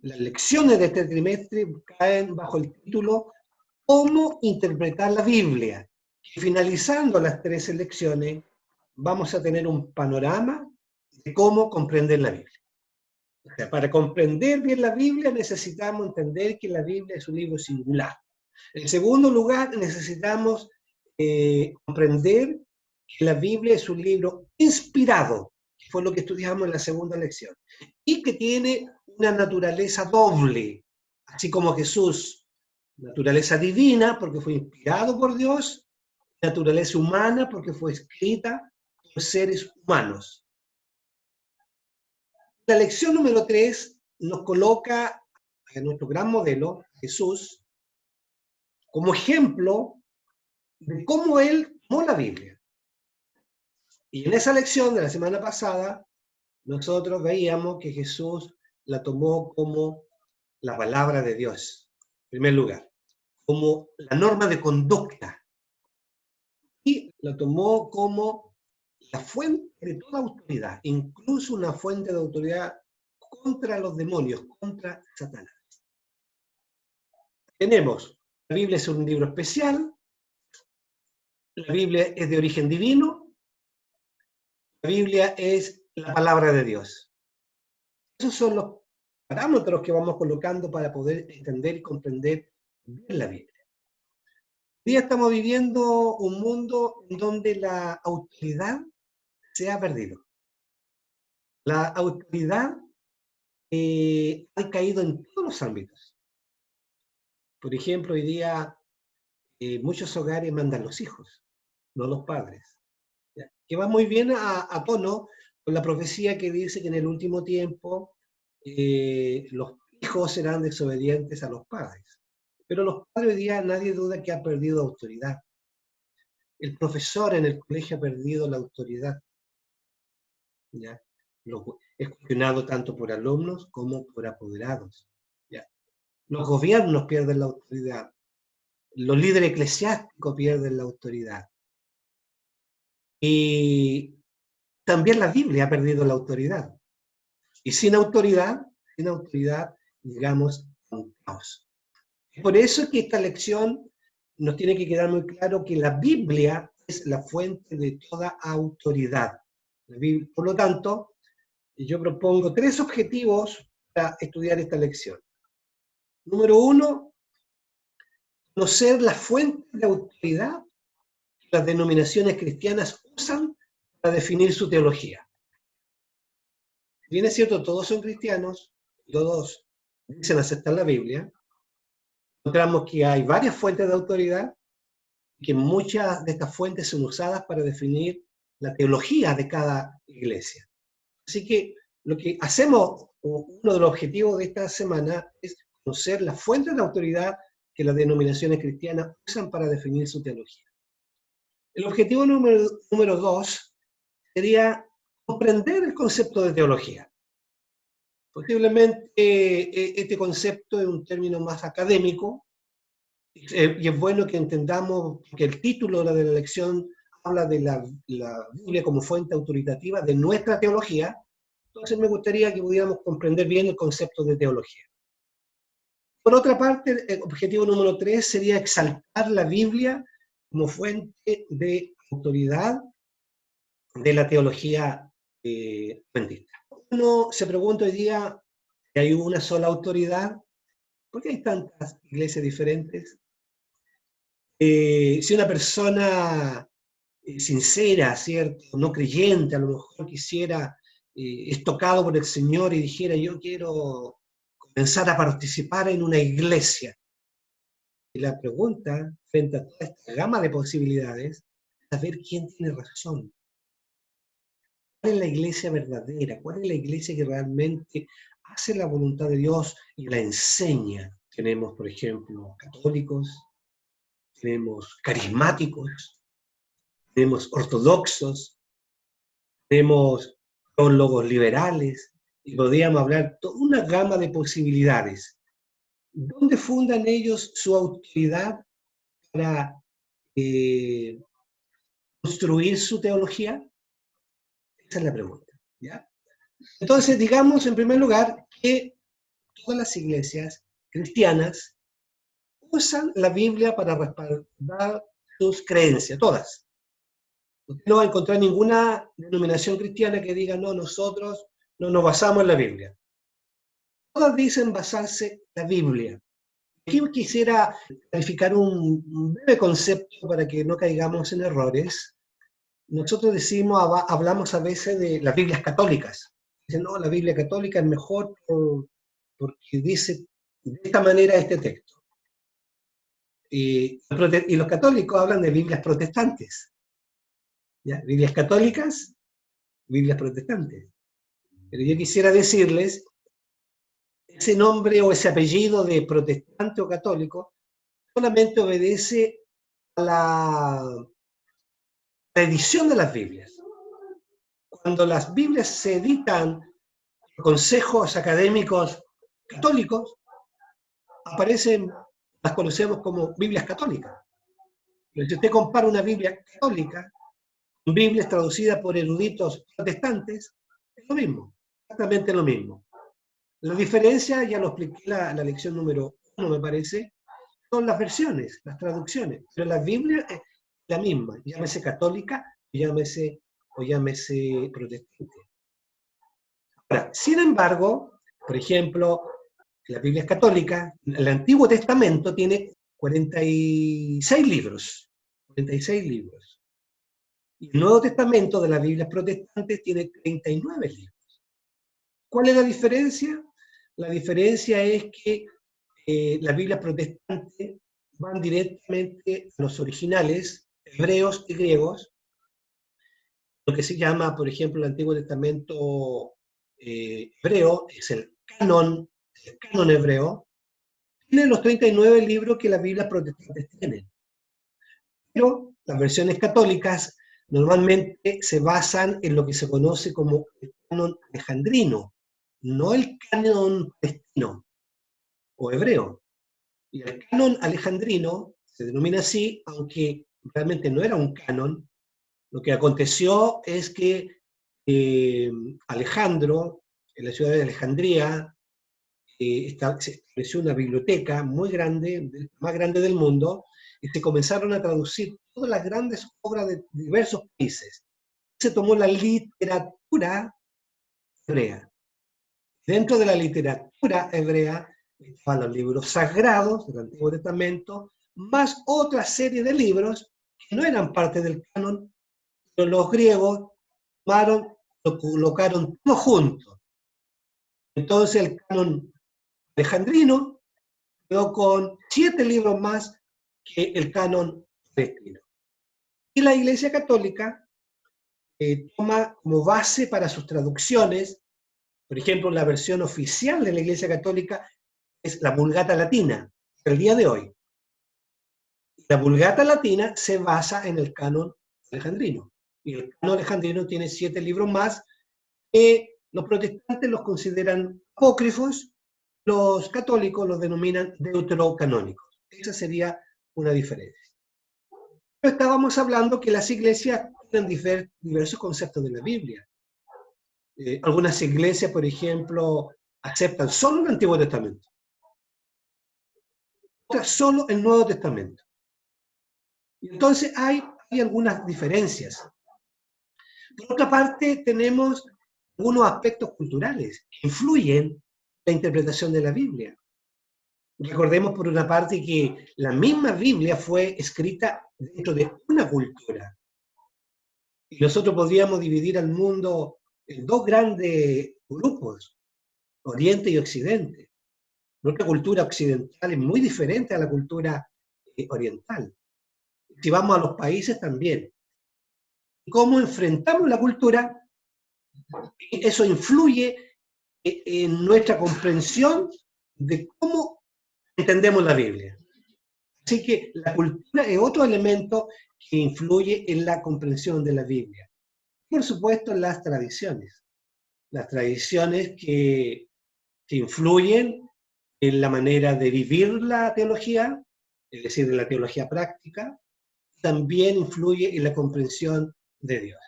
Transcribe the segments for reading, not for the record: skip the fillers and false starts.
las lecciones de este trimestre caen bajo el título ¿Cómo interpretar la Biblia? Y finalizando las 13 lecciones, vamos a tener un panorama de cómo comprender la Biblia. O sea, para comprender bien la Biblia necesitamos entender que la Biblia es un libro singular. En segundo lugar, necesitamos comprender que la Biblia es un libro inspirado, que fue lo que estudiamos en la segunda lección, y que tiene una naturaleza doble, así como Jesús, naturaleza divina, porque fue inspirado por Dios, naturaleza humana, porque fue escrita por seres humanos. La lección número 3 nos coloca a nuestro gran modelo, Jesús, como ejemplo de cómo él tomó la Biblia. Y en esa lección de la semana pasada, nosotros veíamos que Jesús la tomó como la palabra de Dios, en primer lugar, como la norma de conducta, y la tomó como la fuente de toda autoridad, incluso una fuente de autoridad contra los demonios, contra Satanás. Tenemos, la Biblia es un libro especial, la Biblia es de origen divino, la Biblia es la palabra de Dios. Esos son los parámetros que vamos colocando para poder entender y comprender bien la Biblia. Hoy día estamos viviendo un mundo en donde la autoridad se ha perdido. La autoridad ha caído en todos los ámbitos. Por ejemplo, hoy día muchos hogares mandan los hijos, no los padres. ¿Ya? Que va muy bien a tono con la profecía que dice que en el último tiempo los hijos serán desobedientes a los padres. Pero los padres hoy día nadie duda que ha perdido autoridad. El profesor en el colegio ha perdido la autoridad. ¿Ya? Es cuestionado tanto por alumnos como por apoderados. ¿Ya? Los gobiernos pierden la autoridad. Los líderes eclesiásticos pierden la autoridad. Y también la Biblia ha perdido la autoridad. Y sin autoridad, llegamos a un caos. Por eso es que esta lección nos tiene que quedar muy claro que la Biblia es la fuente de toda autoridad. Por lo tanto, yo propongo 3 objetivos para estudiar esta lección. Número 1, conocer la fuente de autoridad que las denominaciones cristianas usan para definir su teología. Si bien es cierto, todos son cristianos, todos dicen aceptar la Biblia, encontramos que hay varias fuentes de autoridad, que muchas de estas fuentes son usadas para definir la teología de cada iglesia. Así que lo que hacemos, uno de los objetivos de esta semana, es conocer las fuentes de autoridad que las denominaciones cristianas usan para definir su teología. El objetivo número 2 sería comprender el concepto de teología. Posiblemente este concepto es un término más académico, y es bueno que entendamos que el título de la lección habla de la Biblia como fuente autoritativa de nuestra teología. Entonces me gustaría que pudiéramos comprender bien el concepto de teología. Por otra parte, el objetivo número 3 sería exaltar la Biblia como fuente de autoridad de la teología adventista. Uno se pregunta hoy día si hay una sola autoridad. ¿Por qué hay tantas iglesias diferentes? Si una persona sincera, ¿cierto? No creyente, a lo mejor quisiera, es tocado por el Señor y dijera, yo quiero comenzar a participar en una iglesia. Y la pregunta, frente a toda esta gama de posibilidades, es saber quién tiene razón. ¿Cuál es la iglesia verdadera? ¿Cuál es la iglesia que realmente hace la voluntad de Dios y la enseña? Tenemos, por ejemplo, católicos, tenemos carismáticos, tenemos ortodoxos, tenemos teólogos liberales, y podríamos hablar toda una gama de posibilidades. ¿Dónde fundan ellos su autoridad para construir su teología? Esa es la pregunta, ¿ya? Entonces, digamos en primer lugar que todas las iglesias cristianas usan la Biblia para respaldar sus creencias, todas. Usted no va a encontrar ninguna denominación cristiana que diga, no, nosotros no nos basamos en la Biblia. Todas dicen basarse en la Biblia. Aquí quisiera clarificar un breve concepto para que no caigamos en errores. Nosotros hablamos a veces de las Biblias católicas. Dicen, no, la Biblia católica es mejor porque dice de esta manera este texto. Y los católicos hablan de Biblias protestantes. ¿Ya? Biblias católicas, Biblias protestantes. Pero yo quisiera decirles, ese nombre o ese apellido de protestante o católico solamente obedece a la edición de las Biblias. Cuando las Biblias se editan por consejos académicos católicos, aparecen, las conocemos como Biblias católicas. Pero si usted compara una Biblia católica con Biblias traducidas por eruditos protestantes, es lo mismo, exactamente lo mismo. La diferencia, ya lo expliqué en la lección número 1, me parece, son las versiones, las traducciones. Pero la Biblia es la misma, llámese católica o llámese protestante. Ahora, sin embargo, por ejemplo, la Biblia es católica, el Antiguo Testamento tiene 46 libros. 46 libros. Y el Nuevo Testamento de las Biblias protestantes tiene 39 libros. ¿Cuál es la diferencia? La diferencia es que las Biblias protestantes van directamente a los originales, hebreos y griegos, lo que se llama, por ejemplo, el Antiguo Testamento hebreo, es el canon hebreo, tiene los 39 libros que las Biblias protestantes tienen. Pero las versiones católicas normalmente se basan en lo que se conoce como el canon alejandrino, no el canon palestino o hebreo. Y el canon alejandrino se denomina así, aunque realmente no era un canon. Lo que aconteció es que Alejandro, en la ciudad de Alejandría, se estableció una biblioteca muy grande, más grande del mundo, y se comenzaron a traducir todas las grandes obras de diversos países. Se tomó la literatura hebrea. Dentro de la literatura hebrea estaban los libros sagrados del Antiguo Testamento, más otra serie de libros que no eran parte del canon, pero los griegos lo colocaron todo junto. Entonces el canon alejandrino quedó con 7 libros más que el canon palestino. Y la Iglesia Católica toma como base para sus traducciones, por ejemplo, la versión oficial de la Iglesia Católica es la Vulgata Latina, el día de hoy. La Vulgata Latina se basa en el canon alejandrino. Y el canon alejandrino tiene 7 libros más que los protestantes los consideran apócrifos, los católicos los denominan deuterocanónicos. Esa sería una diferencia. Pero estábamos hablando que las iglesias tienen diversos conceptos de la Biblia. Algunas iglesias, por ejemplo, aceptan solo el Antiguo Testamento. Otras solo el Nuevo Testamento. Y entonces hay algunas diferencias. Por otra parte, tenemos algunos aspectos culturales que influyen en la interpretación de la Biblia. Recordemos por una parte que la misma Biblia fue escrita dentro de una cultura. Y nosotros podríamos dividir al mundo en 2 grandes grupos, Oriente y Occidente. Nuestra cultura occidental es muy diferente a la cultura oriental. Si vamos a los países también. ¿Cómo enfrentamos la cultura? Eso influye en nuestra comprensión de cómo entendemos la Biblia. Así que la cultura es otro elemento que influye en la comprensión de la Biblia. Por supuesto, las tradiciones que influyen en la manera de vivir la teología, es decir, en la teología práctica, también influye en la comprensión de Dios.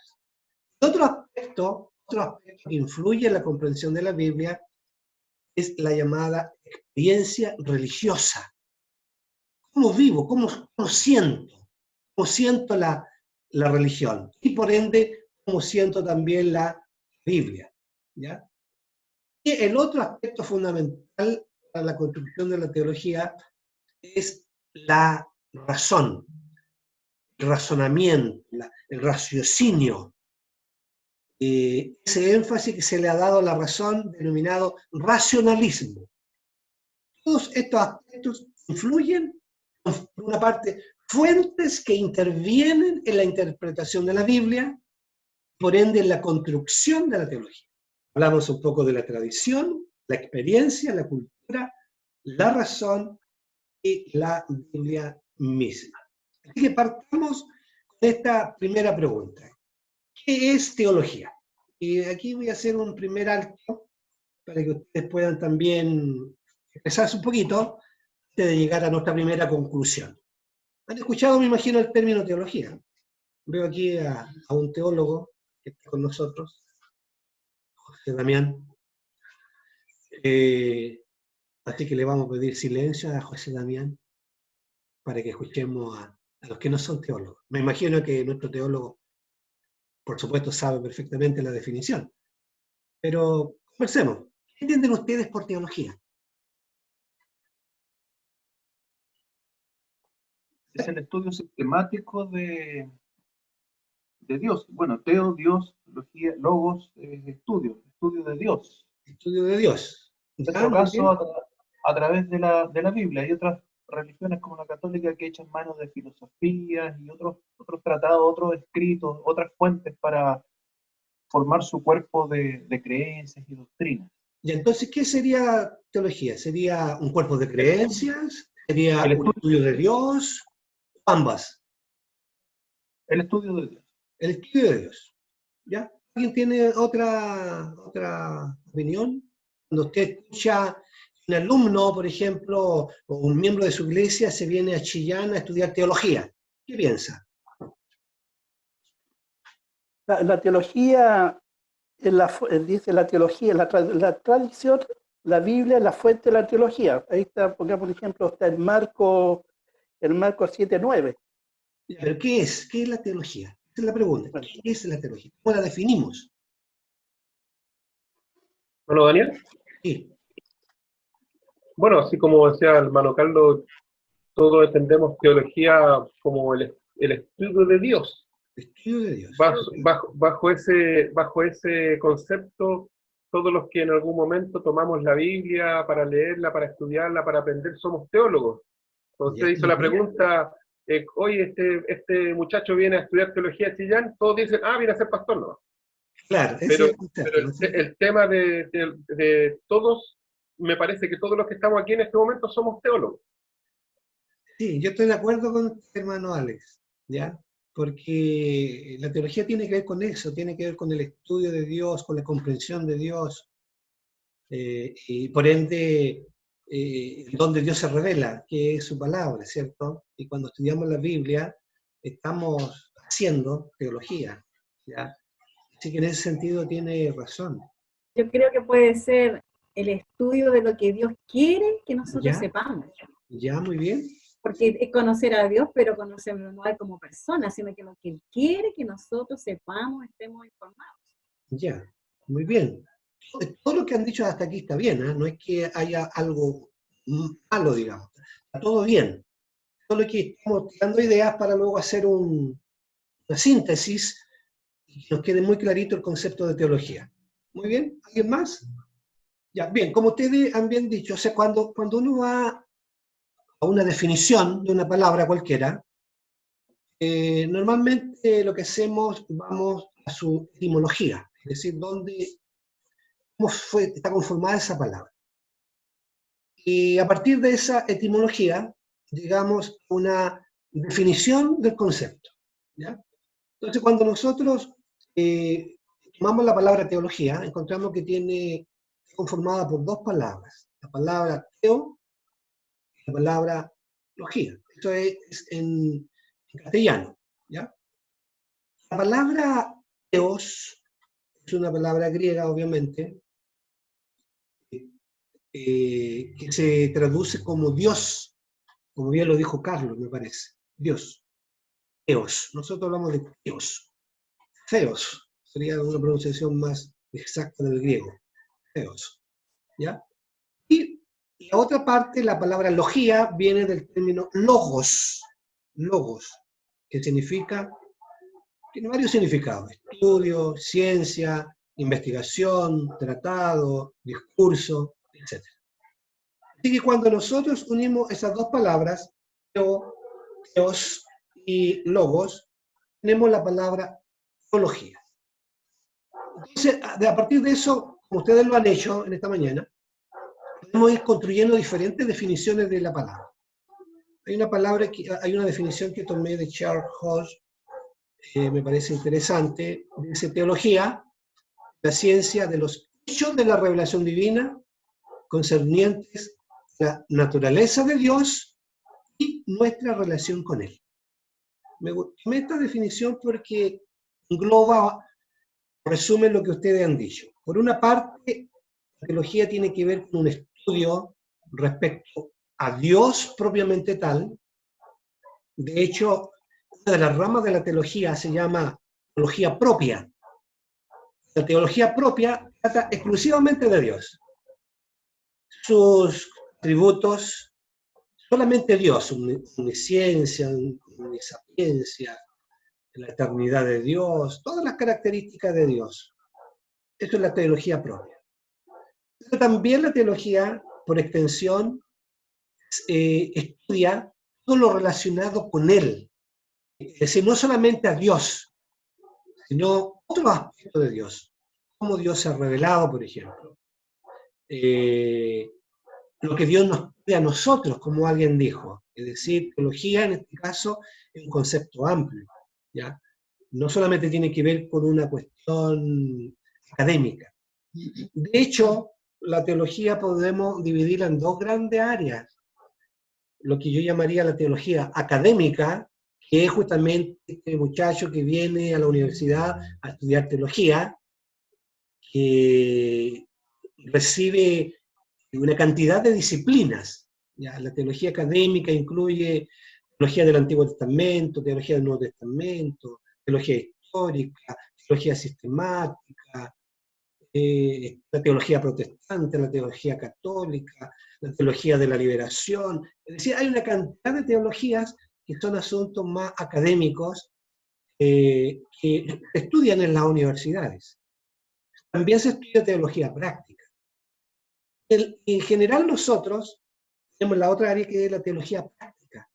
Otro aspecto que influye en la comprensión de la Biblia es la llamada experiencia religiosa. ¿Cómo vivo? ¿Cómo siento? ¿Cómo siento la religión? Y por ende, ¿cómo siento también la Biblia? ¿Ya? Y el otro aspecto fundamental para la construcción de la teología es la razón, el razonamiento, el raciocinio. Ese énfasis que se le ha dado a la razón, denominado racionalismo. Todos estos aspectos influyen, por una parte, fuentes que intervienen en la interpretación de la Biblia, por ende en la construcción de la teología. Hablamos un poco de la tradición, la experiencia, la cultura, la razón y la Biblia misma. Así que partamos con esta primera pregunta. ¿Qué es teología? Y aquí voy a hacer un primer alto para que ustedes puedan también expresarse un poquito antes de llegar a nuestra primera conclusión. ¿Han escuchado, me imagino, el término teología? Veo aquí a un teólogo que está con nosotros, José Damián. Así que le vamos a pedir silencio a José Damián para que escuchemos a los que no son teólogos. Me imagino que nuestro teólogo, por supuesto, sabe perfectamente la definición. Pero conversemos. ¿Qué entienden ustedes por teología? Es el estudio sistemático de Dios. Bueno, teo, Dios, logía, logos, estudio de Dios. Estudio de Dios. En nuestro caso, a través de la Biblia. Hay otras religiones como la católica que echan manos de filosofías y otros tratados, otros escritos, otras fuentes para formar su cuerpo de creencias y doctrinas. Y entonces, ¿qué sería teología? ¿Sería un cuerpo de creencias? ¿Sería un estudio de Dios? Ambas. El estudio de Dios. El estudio de Dios. ¿Ya? ¿Alguien tiene otra opinión? Cuando usted escucha un alumno, por ejemplo, o un miembro de su iglesia se viene a Chillán a estudiar teología, ¿qué piensa? La teología, dice la teología, la tradición, la Biblia es la fuente de la teología. Ahí está, porque por ejemplo, está el Marco 7:9. ¿Pero qué es? ¿Qué es la teología? Esa es la pregunta. Bueno. ¿Qué es la teología? ¿Cómo la definimos? Bueno, Daniel. Sí. Bueno, así como decía el hermano Carlos, todos entendemos teología como el estudio de Dios. Estudio de Dios. Bajo ese concepto, todos los que en algún momento tomamos la Biblia para leerla, para estudiarla, para aprender, somos teólogos. Cuando usted hizo la pregunta, oye, este muchacho viene a estudiar teología a Chillán, todos dicen, viene a ser pastor, ¿no? Claro, pero el tema de todos, me parece que todos los que estamos aquí en este momento somos teólogos. Sí, yo estoy de acuerdo con el hermano Alex, ¿ya? Porque la teología tiene que ver con eso, tiene que ver con el estudio de Dios, con la comprensión de Dios, y por ende, donde Dios se revela, que es su palabra, ¿cierto? Y cuando estudiamos la Biblia, estamos haciendo teología, ¿ya? Así que en ese sentido tiene razón. Yo creo que puede ser el estudio de lo que Dios quiere que nosotros sepamos. Ya, muy bien. Porque es conocer a Dios, pero conocerlo no es como persona, sino que lo que Él quiere que nosotros sepamos, estemos informados. Ya, muy bien. Todo lo que han dicho hasta aquí está bien, ¿eh? No es que haya algo malo, digamos. Está todo bien. Solo que estamos tirando ideas para luego hacer una síntesis y que nos quede muy clarito el concepto de teología. Muy bien, ¿alguien más? Ya, bien, como ustedes han bien dicho, o sea, cuando uno va a una definición de una palabra cualquiera, normalmente lo que hacemos, vamos a su etimología, es decir, cómo está conformada esa palabra. Y a partir de esa etimología, llegamos a una definición del concepto, ¿ya? Entonces, cuando nosotros tomamos la palabra teología, encontramos que está conformada por dos palabras, la palabra teo y la palabra logía. Esto es en castellano, ¿ya? La palabra teos es una palabra griega, obviamente, que se traduce como Dios, como bien lo dijo Carlos, me parece. Dios. Theos. Nosotros hablamos de Theos. Theos. Sería una pronunciación más exacta del griego. Theos. ¿Ya? Y la otra parte, la palabra logía, viene del término logos. Logos. Que significa, tiene varios significados. Estudio, ciencia, investigación, tratado, discurso, etc. Así que cuando nosotros unimos esas dos palabras, Theos y logos, tenemos la palabra teología. Entonces, a partir de eso, como ustedes lo han hecho en esta mañana, podemos ir construyendo diferentes definiciones de la palabra. Hay una definición que tomé de Charles Hodge, me parece interesante. Dice: teología, la ciencia de los hechos de la revelación divina concernientes a la naturaleza de Dios y nuestra relación con Él. Me gustó esta definición porque engloba, resume lo que ustedes han dicho. Por una parte, la teología tiene que ver con un estudio respecto a Dios propiamente tal. De hecho, una de las ramas de la teología se llama teología propia. La teología propia trata exclusivamente de Dios. Sus atributos, solamente Dios, omnisciencia, omnisapiencia, la eternidad de Dios, todas las características de Dios. Eso es la teología propia. Pero también la teología, por extensión, estudia todo lo relacionado con Él. Es decir, no solamente a Dios, sino otros aspectos de Dios. Cómo Dios se ha revelado, por ejemplo. Lo que Dios nos pide a nosotros, como alguien dijo. Es decir, teología en este caso es un concepto amplio, ¿ya? No solamente tiene que ver con una cuestión académica. De hecho, la teología podemos dividirla en dos grandes áreas. Lo que yo llamaría la teología académica, que es justamente este muchacho que viene a la universidad a estudiar teología, que recibe una cantidad de disciplinas. ¿Ya? La teología académica incluye teología del Antiguo Testamento, teología del Nuevo Testamento, teología histórica, teología sistemática, la teología protestante, la teología católica, la teología de la liberación. Es decir, hay una cantidad de teologías que son asuntos más académicos que estudian en las universidades. También se estudia teología práctica. En general nosotros tenemos la otra área que es la teología práctica,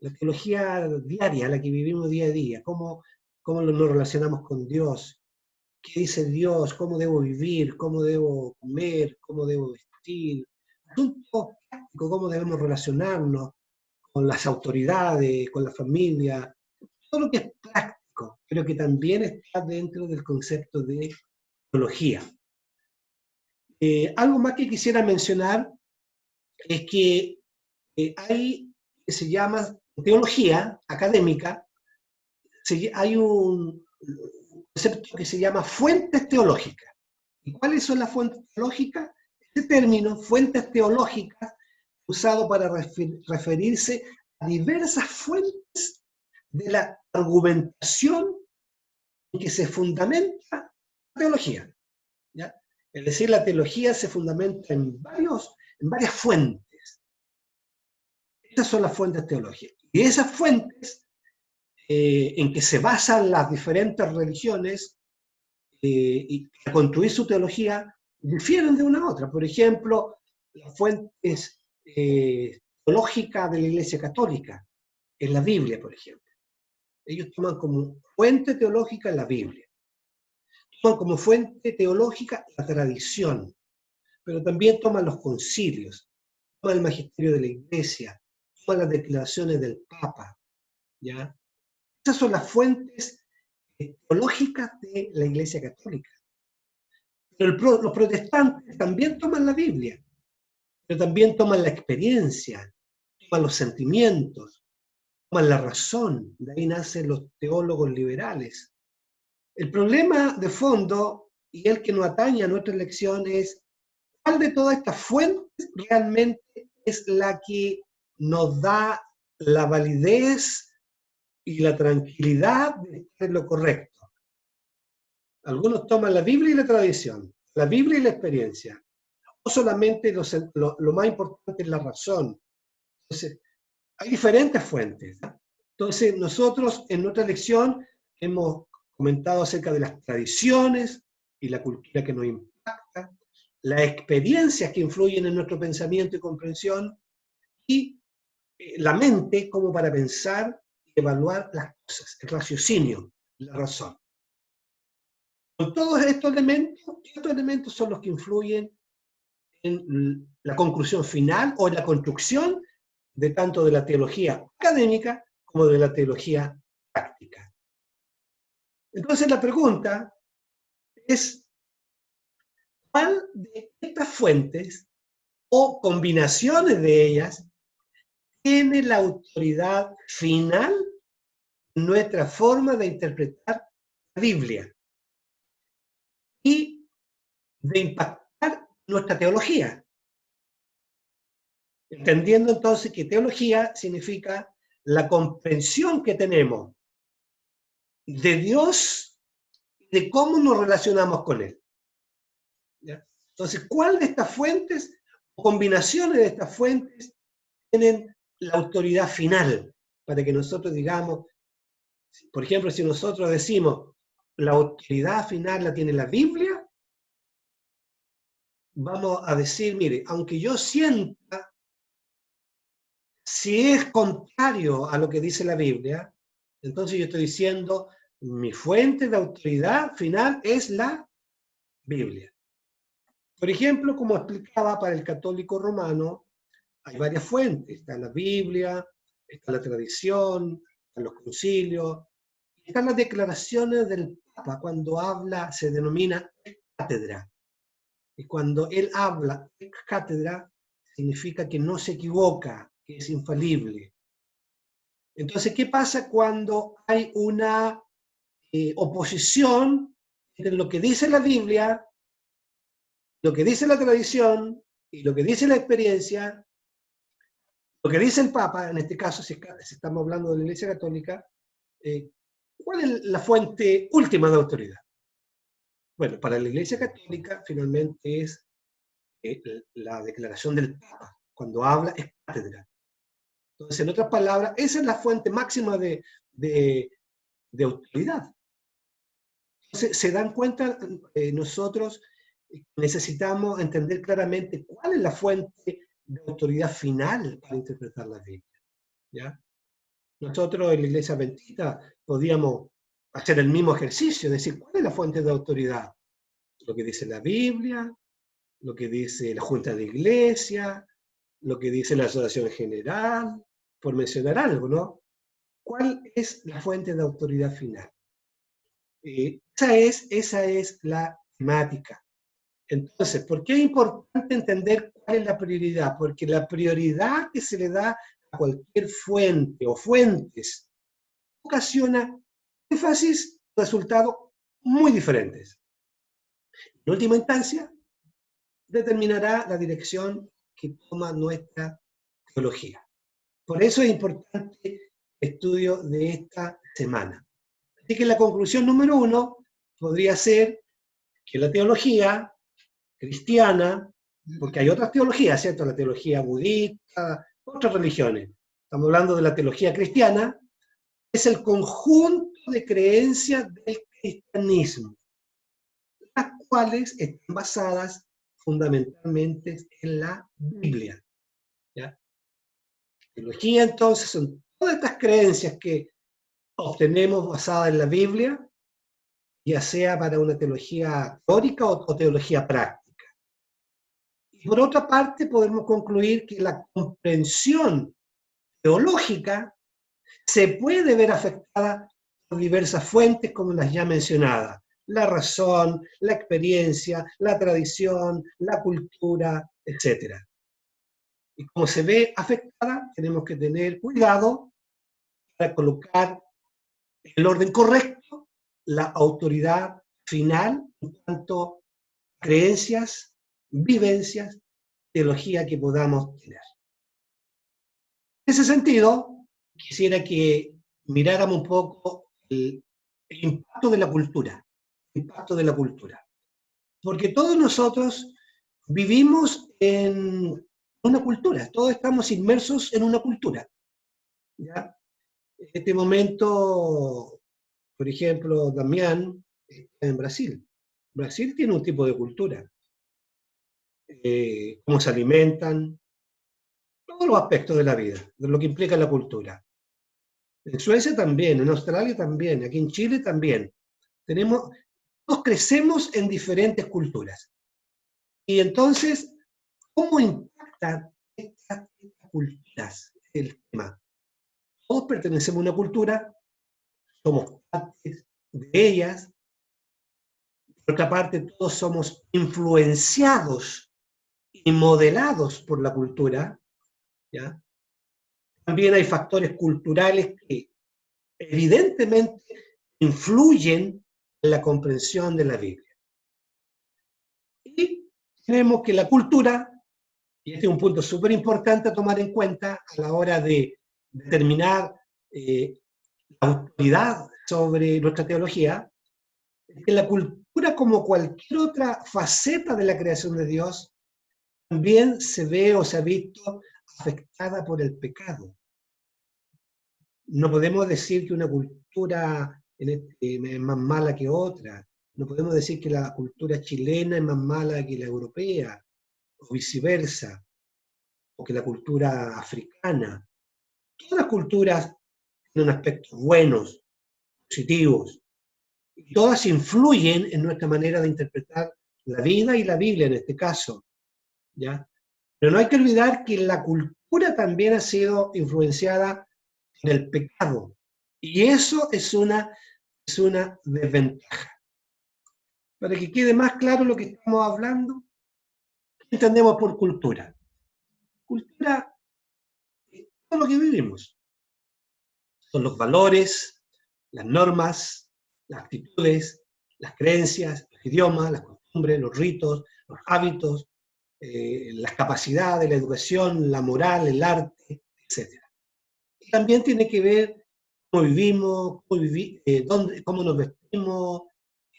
la teología diaria, la que vivimos día a día, cómo nos relacionamos con Dios, qué dice Dios, cómo debo vivir, cómo debo comer, cómo debo vestir, asuntos prácticos, cómo debemos relacionarnos con las autoridades, con la familia, todo lo que es práctico, pero que también está dentro del concepto de teología. Algo más que quisiera mencionar es que hay, que se llama teología académica, hay un concepto que se llama fuentes teológicas. ¿Y cuáles son las fuentes teológicas? Este término, fuentes teológicas, usado para referirse a diversas fuentes de la argumentación en que se fundamenta la teología. ¿Ya? Es decir, la teología se fundamenta en varias fuentes. Estas son las fuentes teológicas. Y esas fuentes en que se basan las diferentes religiones y para construir su teología difieren de una a otra. Por ejemplo, las fuentes teológicas de la Iglesia Católica, en la Biblia, por ejemplo. Ellos toman como fuente teológica la Biblia. Toman como fuente teológica la tradición, pero también toman los concilios, toman el magisterio de la Iglesia, toman las declaraciones del Papa, ¿ya? Esas son las fuentes teológicas de la Iglesia Católica. Pero los protestantes también toman la Biblia, pero también toman la experiencia, toman los sentimientos, toman la razón. De ahí nacen los teólogos liberales. El problema de fondo, y el que nos atañe a nuestra elección, es ¿cuál de todas estas fuentes realmente es la que nos da la validez y la tranquilidad de estar en lo correcto? Algunos toman la Biblia y la tradición, la Biblia y la experiencia, o solamente lo más importante es la razón. Entonces, hay diferentes fuentes. Entonces, nosotros en nuestra lección hemos comentado acerca de las tradiciones y la cultura que nos impacta, las experiencias que influyen en nuestro pensamiento y comprensión, y la mente como para pensar y evaluar las cosas, el raciocinio, la razón. Con todos estos elementos son los que influyen en la conclusión final o en la construcción de tanto de la teología académica como de la teología práctica. Entonces la pregunta es, ¿cuál de estas fuentes o combinaciones de ellas tiene la autoridad final en nuestra forma de interpretar la Biblia y de impactar nuestra teología? Entendiendo entonces que teología significa la comprensión que tenemos de Dios y de cómo nos relacionamos con Él. ¿Ya? Entonces, ¿cuál de estas fuentes o combinaciones de estas fuentes tienen la autoridad final para que nosotros digamos, por ejemplo, si nosotros decimos la autoridad final la tiene la Biblia, vamos a decir, mire, aunque yo sienta, si es contrario a lo que dice la Biblia, entonces yo estoy diciendo, mi fuente de autoridad final es la Biblia. Por ejemplo, como explicaba para el católico romano, hay varias fuentes. Está la Biblia, está la tradición, están los concilios, están las declaraciones del Papa cuando habla, se denomina cátedra. Y cuando él habla cátedra, significa que no se equivoca, que es infalible. Entonces, ¿qué pasa cuando hay una oposición entre lo que dice la Biblia, lo que dice la tradición y lo que dice la experiencia? Lo que dice el Papa, en este caso, si estamos hablando de la Iglesia Católica, ¿cuál es la fuente última de autoridad? Bueno, para la Iglesia Católica finalmente es la declaración del Papa. Cuando habla es cátedra. Entonces, en otras palabras, esa es la fuente máxima de autoridad. Entonces, se dan cuenta, nosotros necesitamos entender claramente cuál es la fuente de autoridad final para interpretar la Biblia. ¿Ya? Nosotros en la Iglesia Adventista podíamos hacer el mismo ejercicio, decir, ¿cuál es la fuente de autoridad? Lo que dice la Biblia, lo que dice la Junta de Iglesia, lo que dice la Asociación General, por mencionar algo, ¿no? ¿Cuál es la fuente de autoridad final? Esa es la temática. Entonces, ¿por qué es importante entender cuál es la prioridad? Porque la prioridad que se le da a cualquier fuente o fuentes ocasiona énfasis, resultados muy diferentes. En última instancia, determinará la dirección que toma nuestra teología. Por eso es importante el estudio de esta semana. Así que la conclusión número 1 podría ser que la teología cristiana, porque hay otras teologías, ¿cierto? La teología budista, otras religiones. Estamos hablando de la teología cristiana, es el conjunto de creencias del cristianismo, las cuales están basadas fundamentalmente en la Biblia. ¿Ya? Teología, entonces, son todas estas creencias que obtenemos basadas en la Biblia, ya sea para una teología teórica o teología práctica. Y por otra parte, podemos concluir que la comprensión teológica se puede ver afectada por diversas fuentes, como las ya mencionadas: la razón, la experiencia, la tradición, la cultura, etc. Y como se ve afectada, tenemos que tener cuidado para colocar en el orden correcto la autoridad final en cuanto a creencias vivencias, teología que podamos tener. En ese sentido, quisiera que miráramos un poco el impacto de la cultura, el impacto de la cultura. Porque todos nosotros vivimos en una cultura, todos estamos inmersos en una cultura, ¿ya? En este momento, por ejemplo, Damián está en Brasil. Brasil tiene un tipo de cultura, cómo se alimentan, todos los aspectos de la vida, de lo que implica la cultura. En Suecia también, en Australia también, aquí en Chile también. Todos crecemos en diferentes culturas. Y entonces, ¿cómo impactan estas culturas el tema? Todos pertenecemos a una cultura, somos parte de ellas. Por otra parte, todos somos influenciados y modelados por la cultura, ¿ya? También hay factores culturales que evidentemente influyen en la comprensión de la Biblia. Y tenemos que la cultura, y este es un punto súper importante a tomar en cuenta a la hora de determinar la autoridad sobre nuestra teología, es que la cultura, como cualquier otra faceta de la creación de Dios, también se ve o se ha visto afectada por el pecado. No podemos decir que una cultura es más mala que otra. No podemos decir que la cultura chilena es más mala que la europea, o viceversa, o que la cultura africana. Todas las culturas tienen aspectos buenos, positivos, y todas influyen en nuestra manera de interpretar la vida y la Biblia en este caso, ¿ya? Pero no hay que olvidar que la cultura también ha sido influenciada en el pecado, y eso es una desventaja. Para que quede más claro lo que estamos hablando, ¿qué entendemos por cultura? Cultura es todo lo que vivimos. Son los valores, las normas, las actitudes, las creencias, los idiomas, las costumbres, los ritos, los hábitos, las capacidades, la educación, la moral, el arte, etc. Y también tiene que ver cómo vivimos, cómo nos vestimos,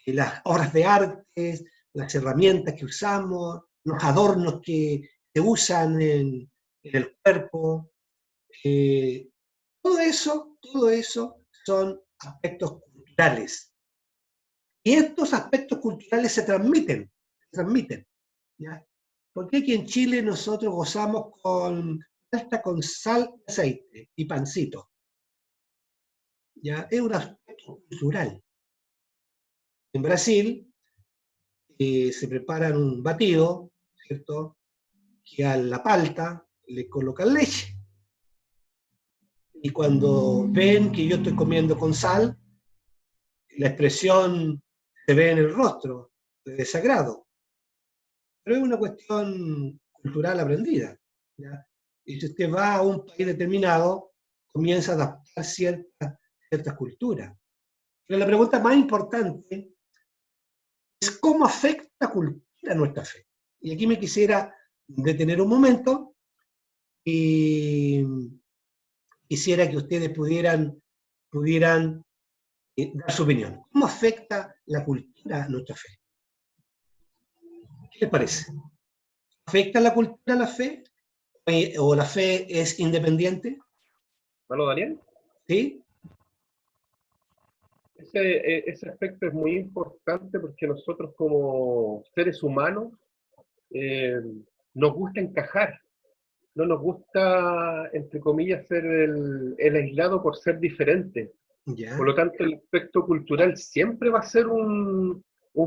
las obras de arte, las herramientas que usamos, los adornos que se usan en el cuerpo. Todo eso son aspectos culturales. Y estos aspectos culturales se transmiten, ¿ya? Porque aquí en Chile nosotros gozamos con sal, aceite y pancito. ¿Ya? Es un aspecto cultural. En Brasil se preparan un batido, ¿cierto? Que a la palta le colocan leche. Y cuando ven que yo estoy comiendo con sal, la expresión se ve en el rostro de desagrado. Pero es una cuestión cultural aprendida, ¿ya? Y si usted va a un país determinado, comienza a adaptar ciertas culturas. Pero la pregunta más importante es cómo afecta la cultura a nuestra fe. Y aquí me quisiera detener un momento y quisiera que ustedes pudieran dar su opinión. ¿Cómo afecta la cultura a nuestra fe? ¿Qué les parece? ¿Afecta la cultura a la fe? ¿O la fe es independiente? ¿Malo, Daniel? ¿Sí? Ese aspecto es muy importante porque nosotros como seres humanos nos gusta encajar, no nos gusta, entre comillas, ser el aislado por ser diferente. Ya. Por lo tanto, el aspecto cultural siempre va a ser un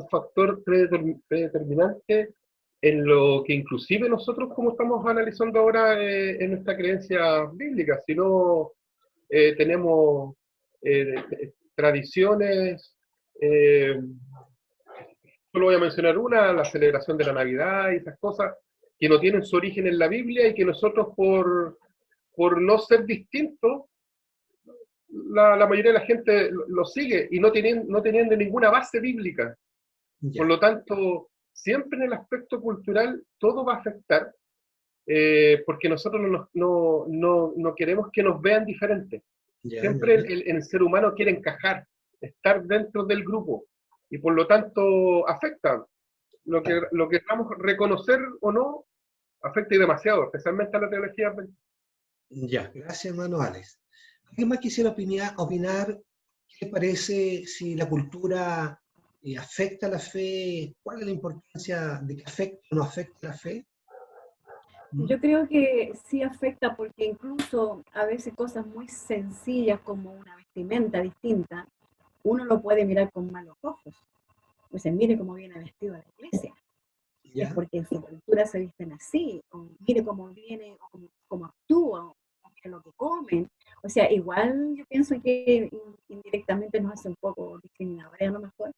factor predeterminante en lo que inclusive nosotros, como estamos analizando ahora en nuestra creencia bíblica, si no tenemos tradiciones, solo voy a mencionar una, la celebración de la Navidad y esas cosas, que no tienen su origen en la Biblia y que nosotros por no ser distintos, la mayoría de la gente lo sigue y no teniendo ninguna base bíblica. Ya. Por lo tanto, siempre en el aspecto cultural todo va a afectar, porque nosotros no queremos que nos vean diferentes. Ya, Siempre ya. el ser humano quiere encajar, estar dentro del grupo, y por lo tanto afecta. Lo que queramos reconocer o no, afecta y demasiado, especialmente a la teología. Ya, gracias, hermano Alex. ¿Alguien más quisiera opinar? ¿Qué le parece si la cultura afecta la fe? ¿Cuál es la importancia de que afecte o no afecte la fe? ¿Mm? Yo creo que sí afecta porque incluso a veces cosas muy sencillas como una vestimenta distinta, uno lo puede mirar con malos ojos. Pues mire cómo viene vestido a la iglesia. Es ¿Ya? porque en su cultura se visten así, o mire cómo viene, o cómo actúa, o mire lo que comen. O sea, igual yo pienso que indirectamente nos hace un poco discriminadores a lo mejor,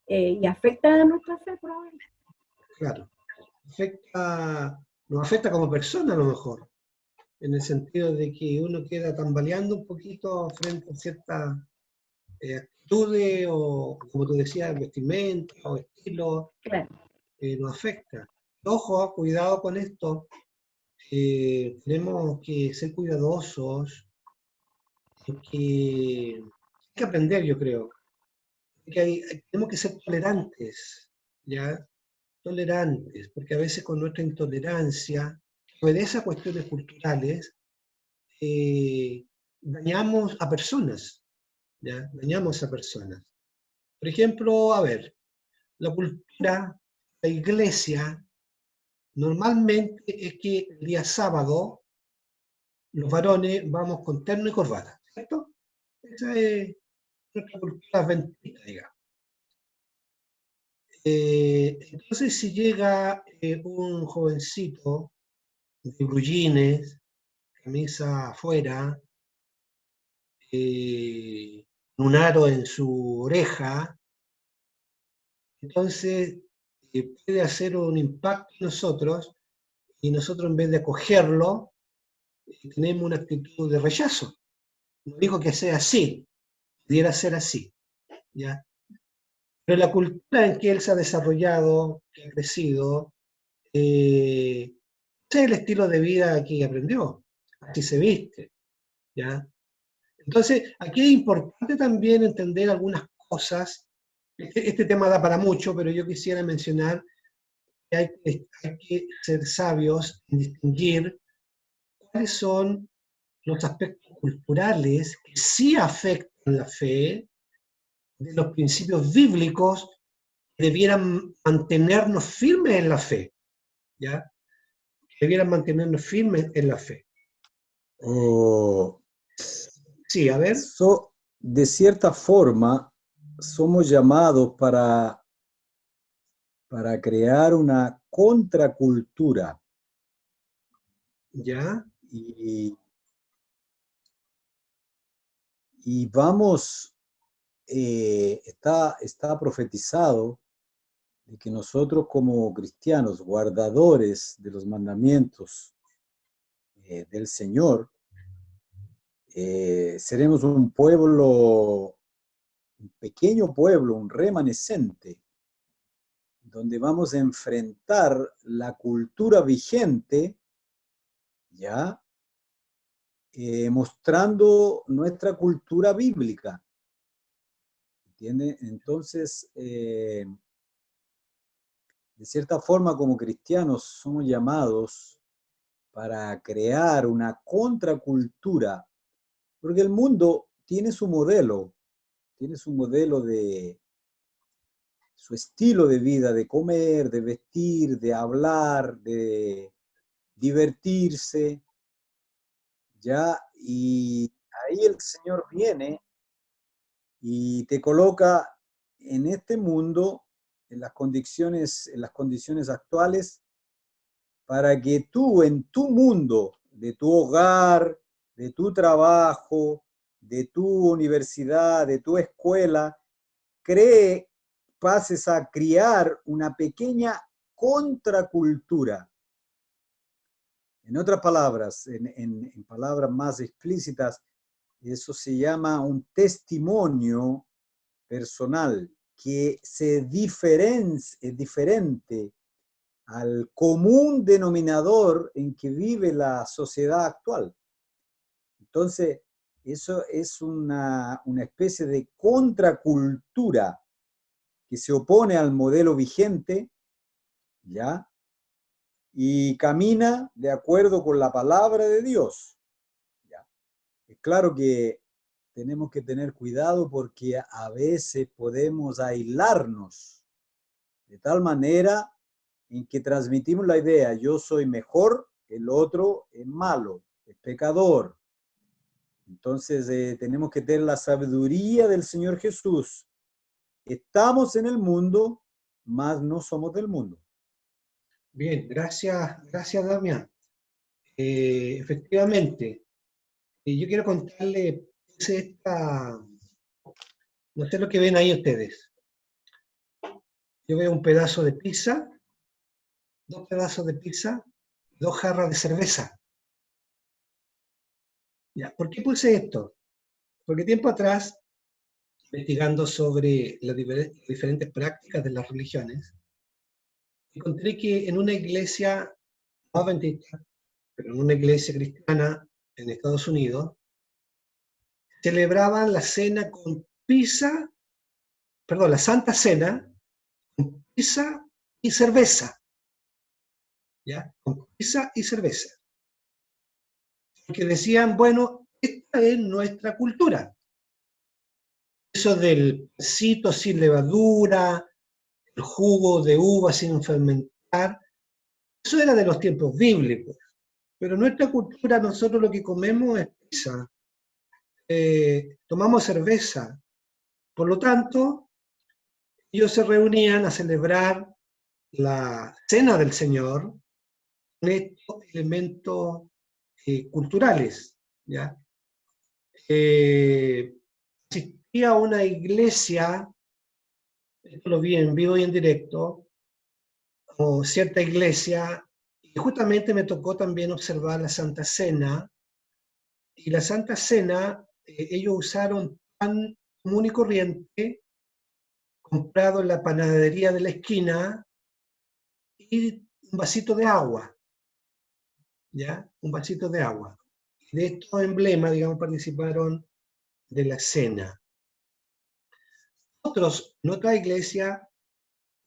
y afecta a nuestra fe probablemente. Claro. Nos afecta como persona a lo mejor, en el sentido de que uno queda tambaleando un poquito frente a ciertas actitudes o, como tú decías, vestimenta o estilo, Claro, nos afecta. Ojo, cuidado con esto. Tenemos que ser cuidadosos, hay que aprender, yo creo. Tenemos que ser tolerantes, ¿ya? Tolerantes, porque a veces con nuestra intolerancia, que obedece a cuestiones culturales, dañamos a personas, ¿ya? Dañamos a personas. Por ejemplo, a ver, la cultura, la iglesia, normalmente es que el día sábado los varones vamos con terno y corbata, ¿cierto? Esa es nuestra cultura adventista, digamos. Entonces, si llega un jovencito de blue jeans, camisa afuera, un aro en su oreja, entonces puede hacer un impacto en nosotros y nosotros en vez de acogerlo, tenemos una actitud de rechazo. No digo que sea así, pudiera ser así, ¿ya? Pero la cultura en que él se ha desarrollado, que ha crecido, ese es el estilo de vida que aprendió, así se viste, ¿ya? Entonces, aquí es importante también entender algunas cosas. Este tema da para mucho, pero yo quisiera mencionar que hay que ser sabios en distinguir cuáles son los aspectos culturales que sí afectan la fe, de los principios bíblicos que debieran mantenernos firmes en la fe, ¿ya? Debieran mantenernos firmes en la fe. O Sí, a ver. de cierta forma, somos llamados para crear una contracultura. ¿Ya? Y vamos, está profetizado de que nosotros como cristianos, guardadores de los mandamientos del Señor, seremos un pueblo, un pequeño pueblo, un remanescente, donde vamos a enfrentar la cultura vigente, ¿ya? Mostrando nuestra cultura bíblica, ¿entiende? Entonces, de cierta forma, como cristianos, somos llamados para crear una contracultura, porque el mundo tiene su modelo de su estilo de vida, de comer, de vestir, de hablar, de divertirse, ¿ya? Y ahí el Señor viene y te coloca en este mundo, en las condiciones actuales, para que tú en tu mundo, de tu hogar, de tu trabajo, de tu universidad, de tu escuela, pases a criar una pequeña contracultura. En otras palabras, en palabras más explícitas, eso se llama un testimonio personal. que es diferente al común denominador en que vive la sociedad actual. Entonces, eso es una especie de contracultura que se opone al modelo vigente, ¿ya? Y camina de acuerdo con la palabra de Dios, ¿ya? Es claro que tenemos que tener cuidado porque a veces podemos aislarnos de tal manera en que transmitimos la idea, yo soy mejor, el otro es malo, es pecador. Entonces tenemos que tener la sabiduría del Señor Jesús. Estamos en el mundo, mas no somos del mundo. Bien, gracias Damián. Efectivamente, yo quiero contarle no sé lo que ven ahí ustedes. Yo veo un pedazo de pizza, 2 pedazos de pizza, 2 jarras de cerveza. Ya, ¿por qué puse esto? Porque tiempo atrás, investigando sobre las diferentes prácticas de las religiones, encontré que en una iglesia no adventista, pero en una iglesia cristiana en Estados Unidos, celebraban la cena con pizza, perdón, la Santa Cena, con pizza y cerveza. ¿Ya? Con pizza y cerveza. Porque decían, bueno, esta es nuestra cultura. Eso del pancito sin levadura, el jugo de uva sin fermentar, eso era de los tiempos bíblicos. Pero en nuestra cultura nosotros lo que comemos es pizza, tomamos cerveza. Por lo tanto, ellos se reunían a celebrar la cena del Señor con estos elementos culturales, ¿ya? Asistí a una iglesia, esto lo vi en vivo y en directo, o cierta iglesia, y justamente me tocó también observar la Santa Cena, y la Santa Cena, ellos usaron pan común y corriente, comprado en la panadería de la esquina, y un vasito de agua, ¿ya? Un vasito de agua. De estos emblemas, digamos, participaron de la cena. En otra iglesia,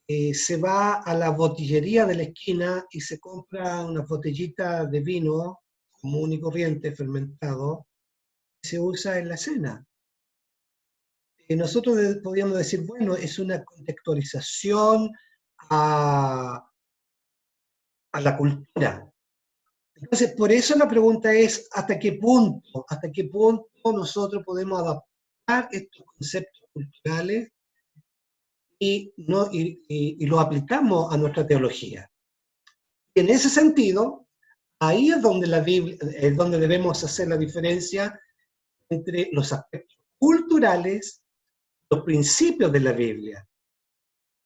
se va a la botillería de la esquina y se compra una botellita de vino común y corriente, fermentado, y se usa en la cena. Nosotros podríamos decir, bueno, es una contextualización a la cultura. Entonces, por eso la pregunta es, ¿hasta qué punto nosotros podemos adaptar estos conceptos culturales y lo aplicamos a nuestra teología? En ese sentido, ahí es donde la Biblia, es donde debemos hacer la diferencia entre los aspectos culturales y los principios de la Biblia.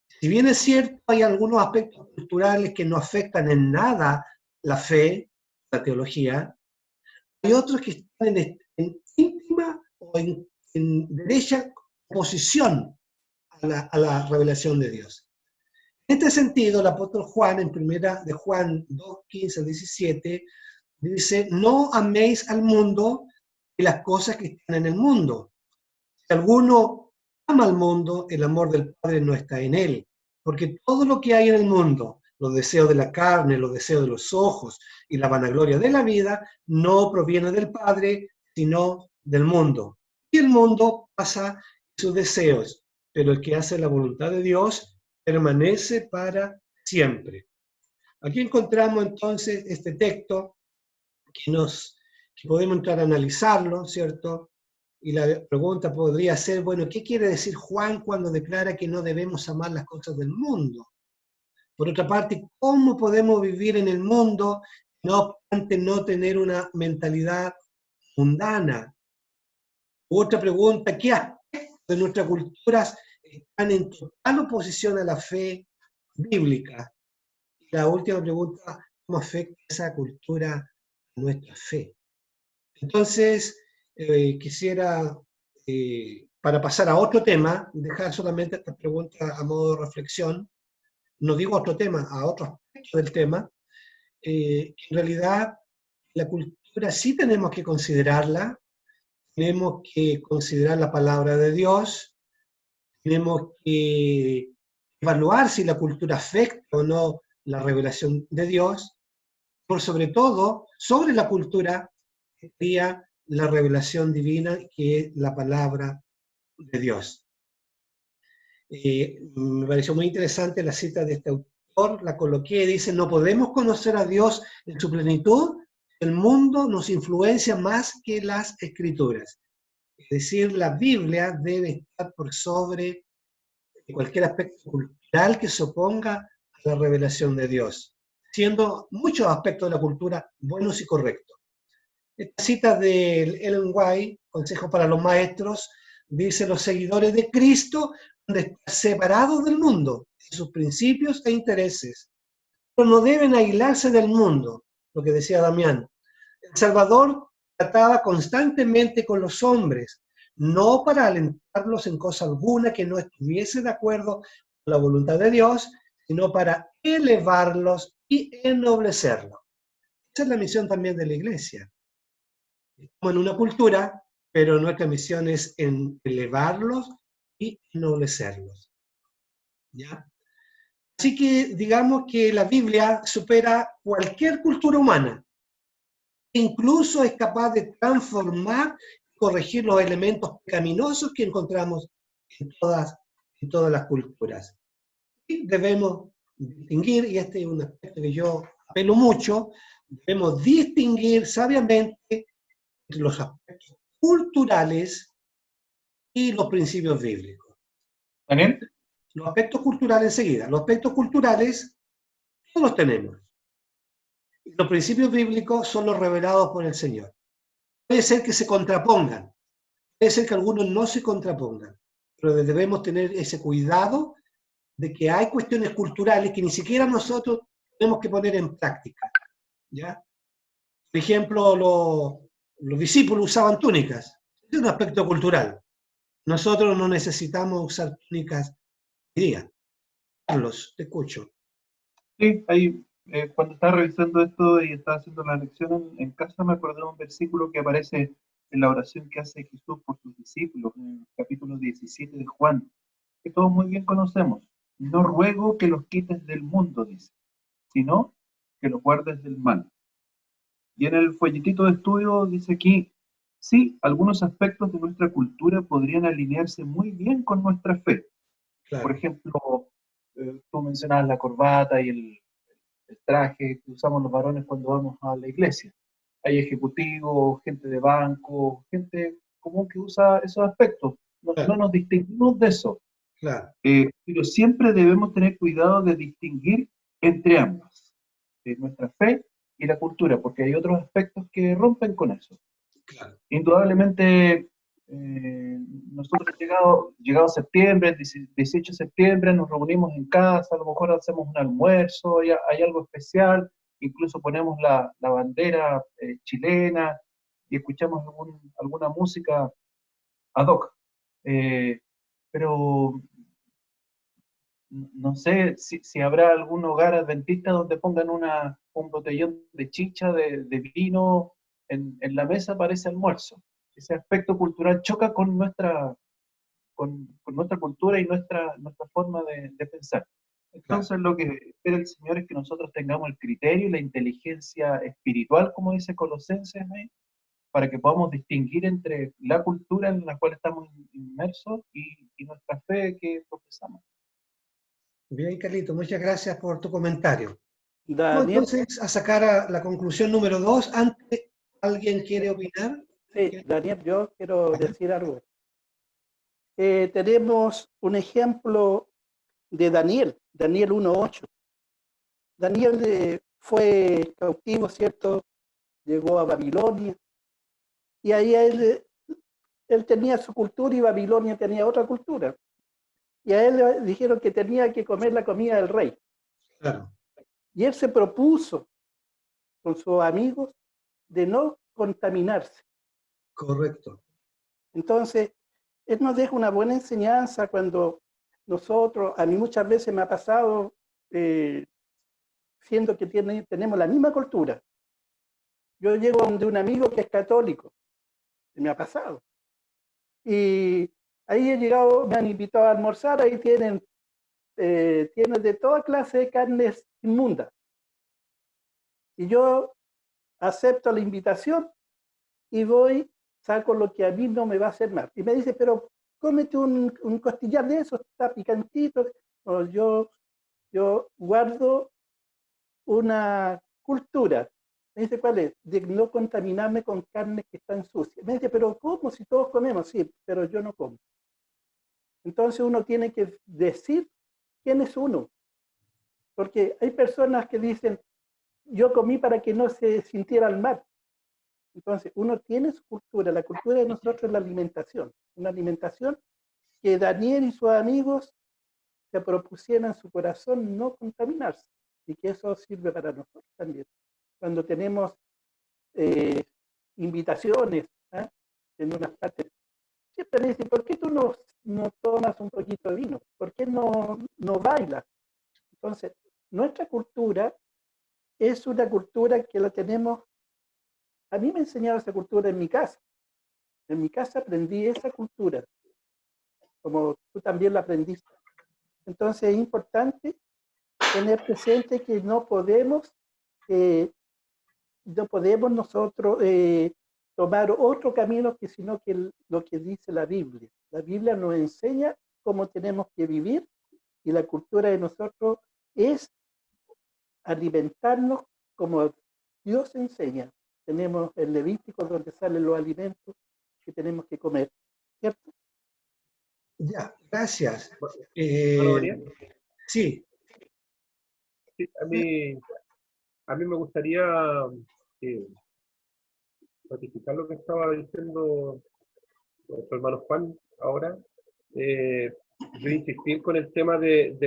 Si bien es cierto, hay algunos aspectos culturales que no afectan en nada la fe, la teología, hay otros que están en íntima o en derecha oposición a la revelación de Dios. En este sentido, el apóstol Juan, en primera de Juan 2, 15, 17, dice, no améis al mundo y las cosas que están en el mundo. Si alguno ama al mundo, el amor del Padre no está en él. Porque todo lo que hay en el mundo, los deseos de la carne, los deseos de los ojos y la vanagloria de la vida, no proviene del Padre, sino del mundo. Y el mundo pasa sus deseos, pero el que hace la voluntad de Dios permanece para siempre. Aquí encontramos entonces este texto que podemos entrar a analizarlo, ¿cierto? Y la pregunta podría ser, bueno, ¿qué quiere decir Juan cuando declara que no debemos amar las cosas del mundo? Por otra parte, ¿cómo podemos vivir en el mundo, no obstante no tener una mentalidad mundana? Otra pregunta, ¿qué aspectos de nuestras culturas están en total oposición a la fe bíblica? Y la última pregunta, ¿cómo afecta esa cultura a nuestra fe? Entonces, quisiera para pasar a otro tema, dejar solamente esta pregunta a modo de reflexión, no digo otro tema, a otro aspecto del tema, que en realidad la cultura sí tenemos que considerarla, tenemos que considerar la palabra de Dios, tenemos que evaluar si la cultura afecta o no la revelación de Dios, por sobre todo, sobre la cultura estaría la revelación divina, que es la palabra de Dios. Me pareció muy interesante la cita de este autor, la coloqué, dice, no podemos conocer a Dios en su plenitud, el mundo nos influencia más que las escrituras. Es decir, la Biblia debe estar por sobre cualquier aspecto cultural que se oponga a la revelación de Dios, siendo muchos aspectos de la cultura buenos y correctos. Esta cita de Ellen White, Consejo para los Maestros, dice, los seguidores de Cristo han de estar separados del mundo, en sus principios e intereses, pero no deben aislarse del mundo, lo que decía Damián. El Salvador trataba constantemente con los hombres, no para alentarlos en cosa alguna que no estuviese de acuerdo con la voluntad de Dios, sino para elevarlos y ennoblecerlos. Esa es la misión también de la iglesia. Estamos en una cultura, pero nuestra misión es en elevarlos y ennoblecerlos. ¿Ya? Así que digamos que la Biblia supera cualquier cultura humana. Incluso es capaz de transformar y corregir los elementos pecaminosos que encontramos en todas las culturas. Y debemos distinguir, y este es un aspecto que yo apelo mucho, debemos distinguir sabiamente entre los aspectos culturales y los principios bíblicos. Daniel, Los aspectos culturales enseguida. Los aspectos culturales todos los tenemos. Los principios bíblicos son los revelados por el Señor. Puede ser que se contrapongan, puede ser que algunos no se contrapongan, pero debemos tener ese cuidado de que hay cuestiones culturales que ni siquiera nosotros tenemos que poner en práctica. ¿Ya? Por ejemplo, los discípulos usaban túnicas. Es un aspecto cultural. Nosotros no necesitamos usar túnicas hoy día. Carlos, te escucho. sí, ahí, cuando estaba revisando esto y estaba haciendo la lección en casa, me acordé de un versículo que aparece en la oración que hace Jesús por sus discípulos, en el capítulo 17 de Juan, que todos muy bien conocemos. No ruego que los quites del mundo, dice, sino que los guardes del mal. Y en el folletito de estudio dice aquí, sí, algunos aspectos de nuestra cultura podrían alinearse muy bien con nuestra fe. Claro. Por ejemplo, tú mencionabas la corbata y el traje que usamos los varones cuando vamos a la iglesia. Hay ejecutivos, gente de banco, gente común que usa esos aspectos. No, Claro. no nos distinguimos de eso. Claro. Pero siempre debemos tener cuidado de distinguir entre ambas, nuestra fe y la cultura, porque hay otros aspectos que rompen con eso. Claro. Indudablemente, nosotros llegado septiembre, el 18 de septiembre, nos reunimos en casa, a lo mejor hacemos un almuerzo, hay algo especial, incluso ponemos la bandera chilena y escuchamos alguna música ad hoc. Pero no sé si habrá algún hogar adventista donde pongan un botellón de chicha, de vino en la mesa para ese almuerzo. Ese aspecto cultural choca con nuestra cultura y nuestra forma de pensar. Entonces lo que espera el Señor es que nosotros tengamos el criterio y la inteligencia espiritual, como dice Colosenses, para que podamos distinguir entre la cultura en la cual estamos inmersos y nuestra fe que profesamos. Bien, Carlito, muchas gracias por tu comentario. Vamos Daniel, entonces a sacar a la conclusión número 2. Antes, ¿alguien quiere opinar? sí, Daniel, yo quiero decir algo. Tenemos un ejemplo de Daniel 1:8. Daniel fue cautivo, ¿cierto? Llegó a Babilonia y ahí él tenía su cultura y Babilonia tenía otra cultura. Y a él le dijeron que tenía que comer la comida del rey. Claro. Y él se propuso con sus amigos de no contaminarse. Correcto. Entonces, Él nos deja una buena enseñanza cuando nosotros, a mí muchas veces me ha pasado, siendo que tenemos la misma cultura. Yo llego de un amigo que es católico, me ha pasado. Y ahí he llegado, me han invitado a almorzar, ahí tienen de toda clase de carnes inmundas. Y yo acepto la invitación y voy, saco lo que a mí no me va a hacer mal. Y me dice, pero cómete un costillar de eso, está picantito. No, yo guardo una cultura. Me dice, ¿cuál es? De no contaminarme con carnes que están sucias. Me dice, pero ¿cómo? Si todos comemos, sí, pero yo no como. Entonces uno tiene que decir quién es uno. Porque hay personas que dicen, yo comí para que no se sintieran mal. Entonces, uno tiene su cultura. La cultura de nosotros es la alimentación. Una alimentación que Daniel y sus amigos se propusieran en su corazón no contaminarse. Y que eso sirve para nosotros también. Cuando tenemos invitaciones, ¿eh? En unas partes, siempre me dicen, ¿por qué tú no tomas un poquito de vino? ¿Por qué no bailas? Entonces, nuestra cultura es una cultura que la tenemos. A mí me enseñaron esa cultura en mi casa. En mi casa aprendí esa cultura, como tú también la aprendiste. Entonces es importante tener presente que no podemos nosotros tomar otro camino que sino que lo que dice la Biblia. La Biblia nos enseña cómo tenemos que vivir y la cultura de nosotros es alimentarnos como Dios enseña. Tenemos el Levítico donde salen los alimentos que tenemos que comer, ¿cierto? Ya, gracias. ¿Hola, María? Sí. Sí, a mí me gustaría ratificar lo que estaba diciendo nuestro hermano Juan ahora. Yo insistir con el tema de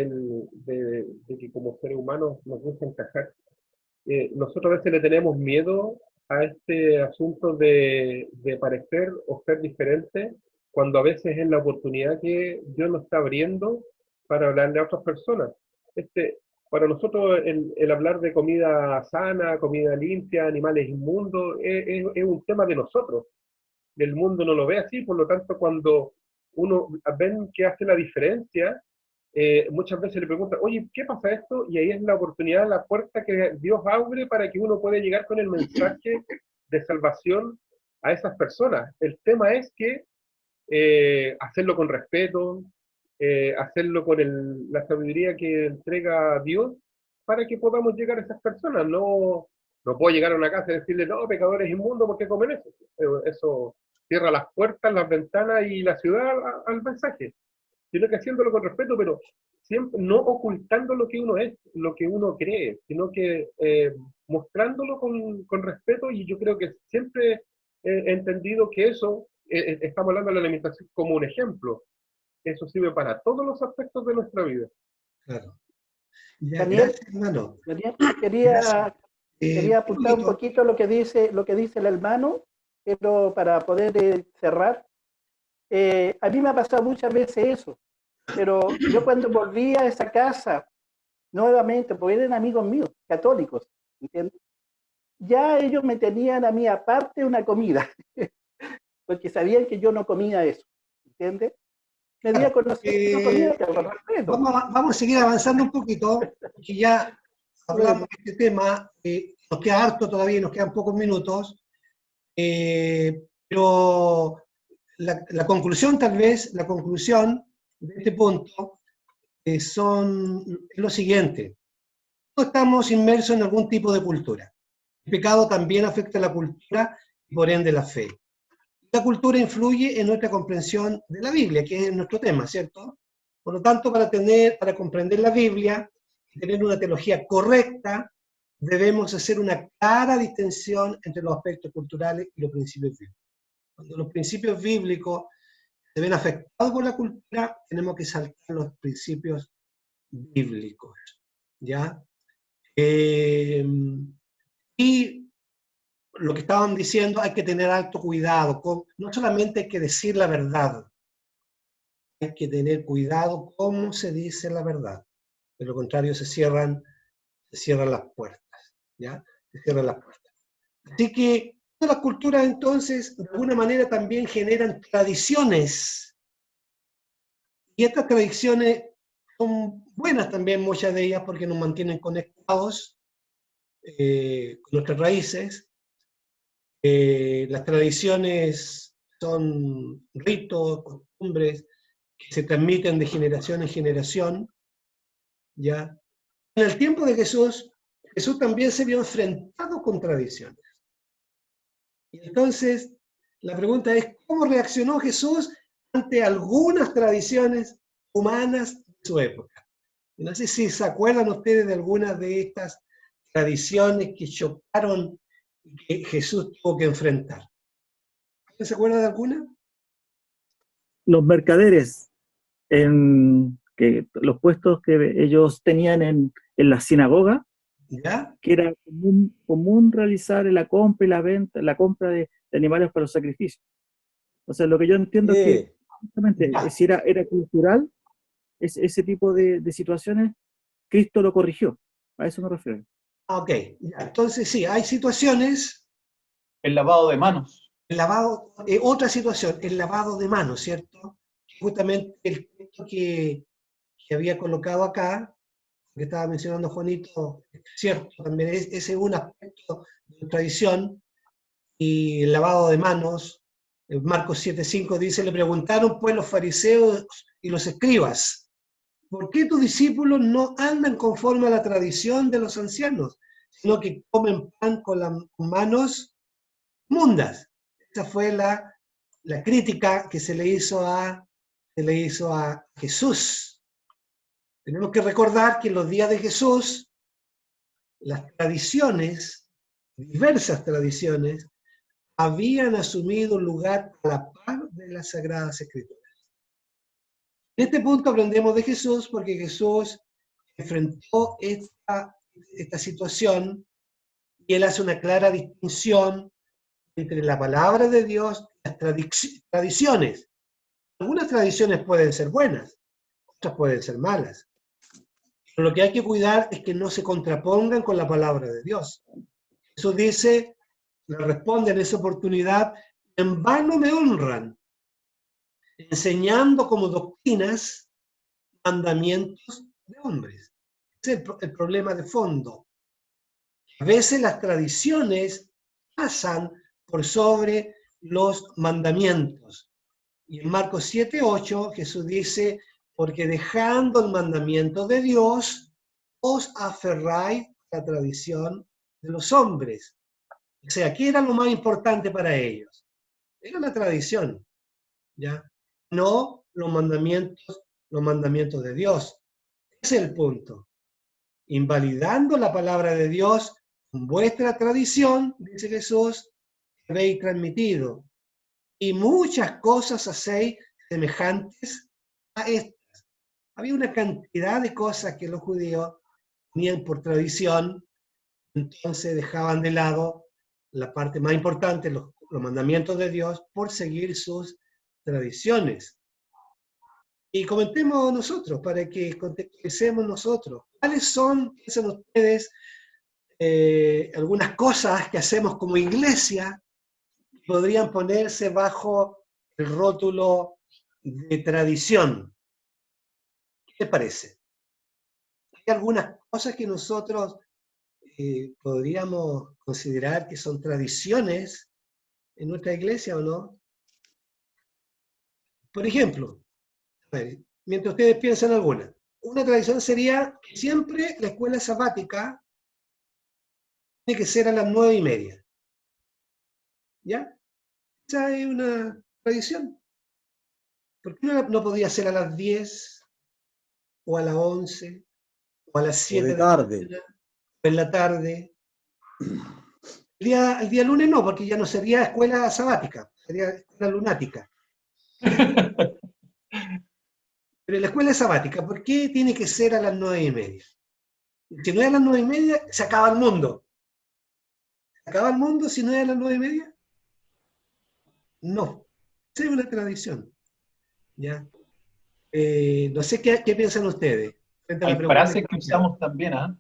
que como seres humanos nos gusta encajar. Nosotros a veces le tenemos miedo a este asunto de parecer o ser diferente, cuando a veces es la oportunidad que Dios nos está abriendo para hablarle a otras personas. Para nosotros el hablar de comida sana, comida limpia, animales inmundos, es un tema de nosotros. El mundo no lo ve así, por lo tanto, cuando uno ven que hace la diferencia, muchas veces le preguntan, oye, ¿qué pasa esto? Y ahí es la oportunidad, la puerta que Dios abre para que uno pueda llegar con el mensaje de salvación a esas personas. El tema es que hacerlo con respeto, hacerlo con la sabiduría que entrega Dios para que podamos llegar a esas personas. No puedo llegar a una casa y decirle, no, pecadores inmundos, ¿por qué comen eso? Eso cierra las puertas, las ventanas y la ciudad al mensaje, sino que haciéndolo con respeto, pero siempre no ocultando lo que uno es, lo que uno cree, sino que mostrándolo con respeto. Y yo creo que siempre he entendido que eso, estamos hablando de la alimentación como un ejemplo, eso sirve para todos los aspectos de nuestra vida. Claro. Ya, Daniel, gracias, hermano. Daniel, Gracias. quería apuntar un poquito lo que dice el hermano, pero para poder cerrar. A mí me ha pasado muchas veces eso, pero yo cuando volví a esa casa, nuevamente, porque eran amigos míos, católicos, ¿entiendes? Ya ellos me tenían a mí aparte una comida, porque sabían que yo no comía eso, ¿entiendes? Me di a conocer que no comía con respeto. Vamos a seguir avanzando un poquito, porque ya hablamos de este tema, nos queda harto todavía, nos quedan pocos minutos, pero la conclusión tal vez, la conclusión de este punto es lo siguiente. Todos estamos inmersos en algún tipo de cultura. El pecado también afecta a la cultura y por ende la fe. La cultura influye en nuestra comprensión de la Biblia, que es nuestro tema, ¿cierto? Por lo tanto, para comprender la Biblia y tener una teología correcta, debemos hacer una clara distinción entre los aspectos culturales y los principios bíblicos. Cuando los principios bíblicos se ven afectados por la cultura, tenemos que saltar los principios bíblicos, ¿ya? Y lo que estaban diciendo, hay que tener alto cuidado, no solamente hay que decir la verdad, hay que tener cuidado cómo se dice la verdad. De lo contrario, se cierran las puertas, ¿ya? Se cierran las puertas. Así que todas las culturas, entonces, de alguna manera también generan tradiciones. Y estas tradiciones son buenas también, muchas de ellas, porque nos mantienen conectados con nuestras raíces. Las tradiciones son ritos, costumbres que se transmiten de generación en generación, ¿ya? En el tiempo de Jesús, Jesús también se vio enfrentado con tradiciones. Y entonces, la pregunta es, ¿cómo reaccionó Jesús ante algunas tradiciones humanas de su época? No sé si se acuerdan ustedes de algunas de estas tradiciones que chocaron y que Jesús tuvo que enfrentar. ¿Se acuerda de alguna? Los mercaderes, que los puestos que ellos tenían en la sinagoga, ¿Ya? que era común realizar la compra y la venta, la compra de animales para los sacrificios. O sea, lo que yo entiendo es que justamente, si era cultural, ese tipo de situaciones, Cristo lo corrigió. A eso me refiero. Ok, ya. Entonces sí, hay situaciones. El lavado de manos. El lavado, otra situación, el lavado de manos, ¿cierto? Justamente el texto que había colocado acá, que estaba mencionando Juanito, cierto, también ese es un aspecto de la tradición, y el lavado de manos. Marcos 7:5 dice, le preguntaron pues los fariseos y los escribas, ¿por qué tus discípulos no andan conforme a la tradición de los ancianos, sino que comen pan con las manos mundas? Esa fue la crítica que se le hizo a Jesús. Tenemos que recordar que en los días de Jesús, las tradiciones, diversas tradiciones, habían asumido un lugar a la par de las Sagradas Escrituras. En este punto aprendemos de Jesús porque Jesús enfrentó esta situación y él hace una clara distinción entre la palabra de Dios y las tradiciones. Algunas tradiciones pueden ser buenas, otras pueden ser malas. Pero lo que hay que cuidar es que no se contrapongan con la palabra de Dios. Jesús dice, le responde en esa oportunidad, en vano me honran, enseñando como doctrinas mandamientos de hombres. Ese es el problema de fondo. A veces las tradiciones pasan por sobre los mandamientos. Y en Marcos 7:8 Jesús dice, porque dejando el mandamiento de Dios, os aferráis a la tradición de los hombres. O sea, ¿qué era lo más importante para ellos? Era la tradición, ¿ya? No los mandamientos de Dios. Ese es el punto. Invalidando la palabra de Dios, con vuestra tradición, dice Jesús, habéis transmitido. Y muchas cosas hacéis semejantes a estas. Había una cantidad de cosas que los judíos tenían por tradición, entonces dejaban de lado la parte más importante, los mandamientos de Dios, por seguir sus tradiciones. Y comentemos nosotros, para que contextualicemos nosotros. ¿Cuáles son, piensan ustedes, algunas cosas que hacemos como iglesia que podrían ponerse bajo el rótulo de tradición? ¿Qué les parece? ¿Hay algunas cosas que nosotros podríamos considerar que son tradiciones en nuestra iglesia o no? Por ejemplo, a ver, mientras ustedes piensan alguna, una tradición sería que siempre la escuela sabática tiene que ser a las 9:30. ¿Ya? Esa es una tradición. ¿Por qué no podía ser a las 10 o a las 11 o a las 7 de tarde? O en la tarde? El día lunes no, porque ya no sería escuela sabática, sería escuela lunática. Pero la escuela sabática, ¿por qué tiene que ser a las 9:30? Si no es a las 9:30, se acaba el mundo. ¿Se acaba el mundo si no es a las 9:30? No. Esa es una tradición. ¿Ya? No sé qué piensan ustedes. Frente a la Hay pregunta frases que usamos también, ¿ah?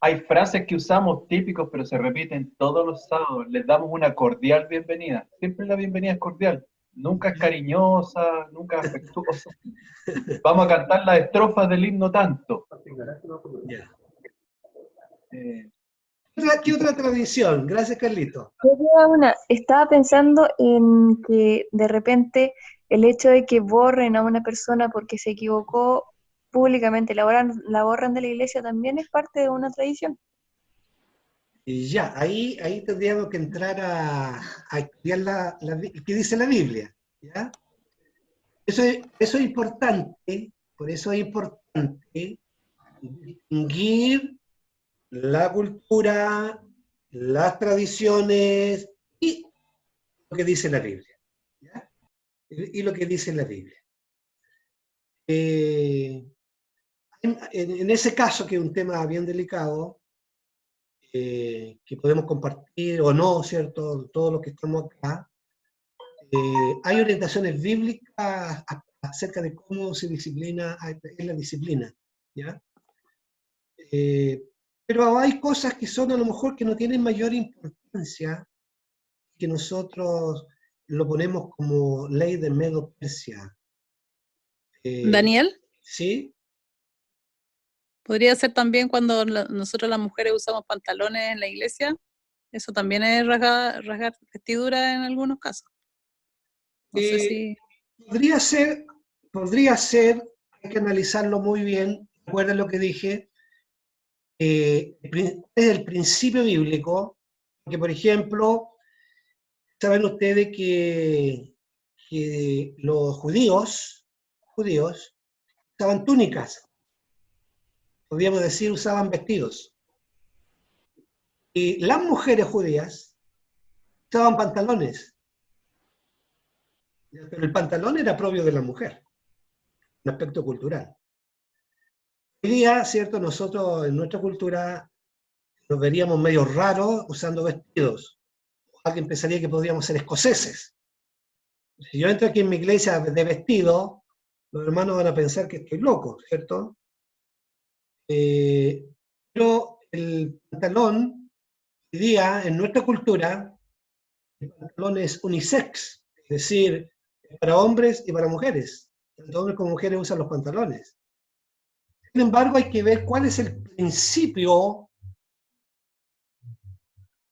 Hay frases que usamos típicos, pero se repiten todos los sábados. Les damos una cordial bienvenida. Siempre la bienvenida es cordial. Nunca es cariñosa, nunca es afectuosa. Vamos a cantar las estrofas del himno tanto. Ya. Eh, ¿Qué otra tradición? Gracias, Carlito. Estaba pensando en que de repente el hecho de que borren a una persona porque se equivocó públicamente, la borran de la iglesia, también es parte de una tradición. Y ya, ahí tendríamos que entrar a estudiar qué dice la Biblia. ¿Ya? Eso es importante, por eso es importante distinguir la cultura, las tradiciones y lo que dice la Biblia. ¿Ya? Y lo que dice la Biblia. En ese caso, que es un tema bien delicado, que podemos compartir o no, ¿cierto? Todos los que estamos acá, hay orientaciones bíblicas acerca de cómo se disciplina, es la disciplina, ¿ya? Pero hay cosas que son a lo mejor que no tienen mayor importancia, que nosotros lo ponemos como ley de Medo-Persia. Daniel, ¿Sí? podría ser también cuando nosotros las mujeres usamos pantalones en la iglesia. Eso también es rasgar vestidura en algunos casos. No sé si... Podría ser, hay que analizarlo muy bien. Recuerden lo que dije, es el principio bíblico, que por ejemplo, saben ustedes que los judíos usaban túnicas, podríamos decir usaban vestidos. Y las mujeres judías usaban pantalones, pero el pantalón era propio de la mujer, un aspecto cultural. Hoy día, ¿cierto? Nosotros en nuestra cultura nos veríamos medio raros usando vestidos. Alguien pensaría que podríamos ser escoceses. Si yo entro aquí en mi iglesia de vestido, los hermanos van a pensar que estoy loco, ¿cierto? Pero el pantalón, hoy día, en nuestra cultura, el pantalón es unisex, es decir, es para hombres y para mujeres. Tanto hombres como mujeres usan los pantalones. Sin embargo, hay que ver cuál es el principio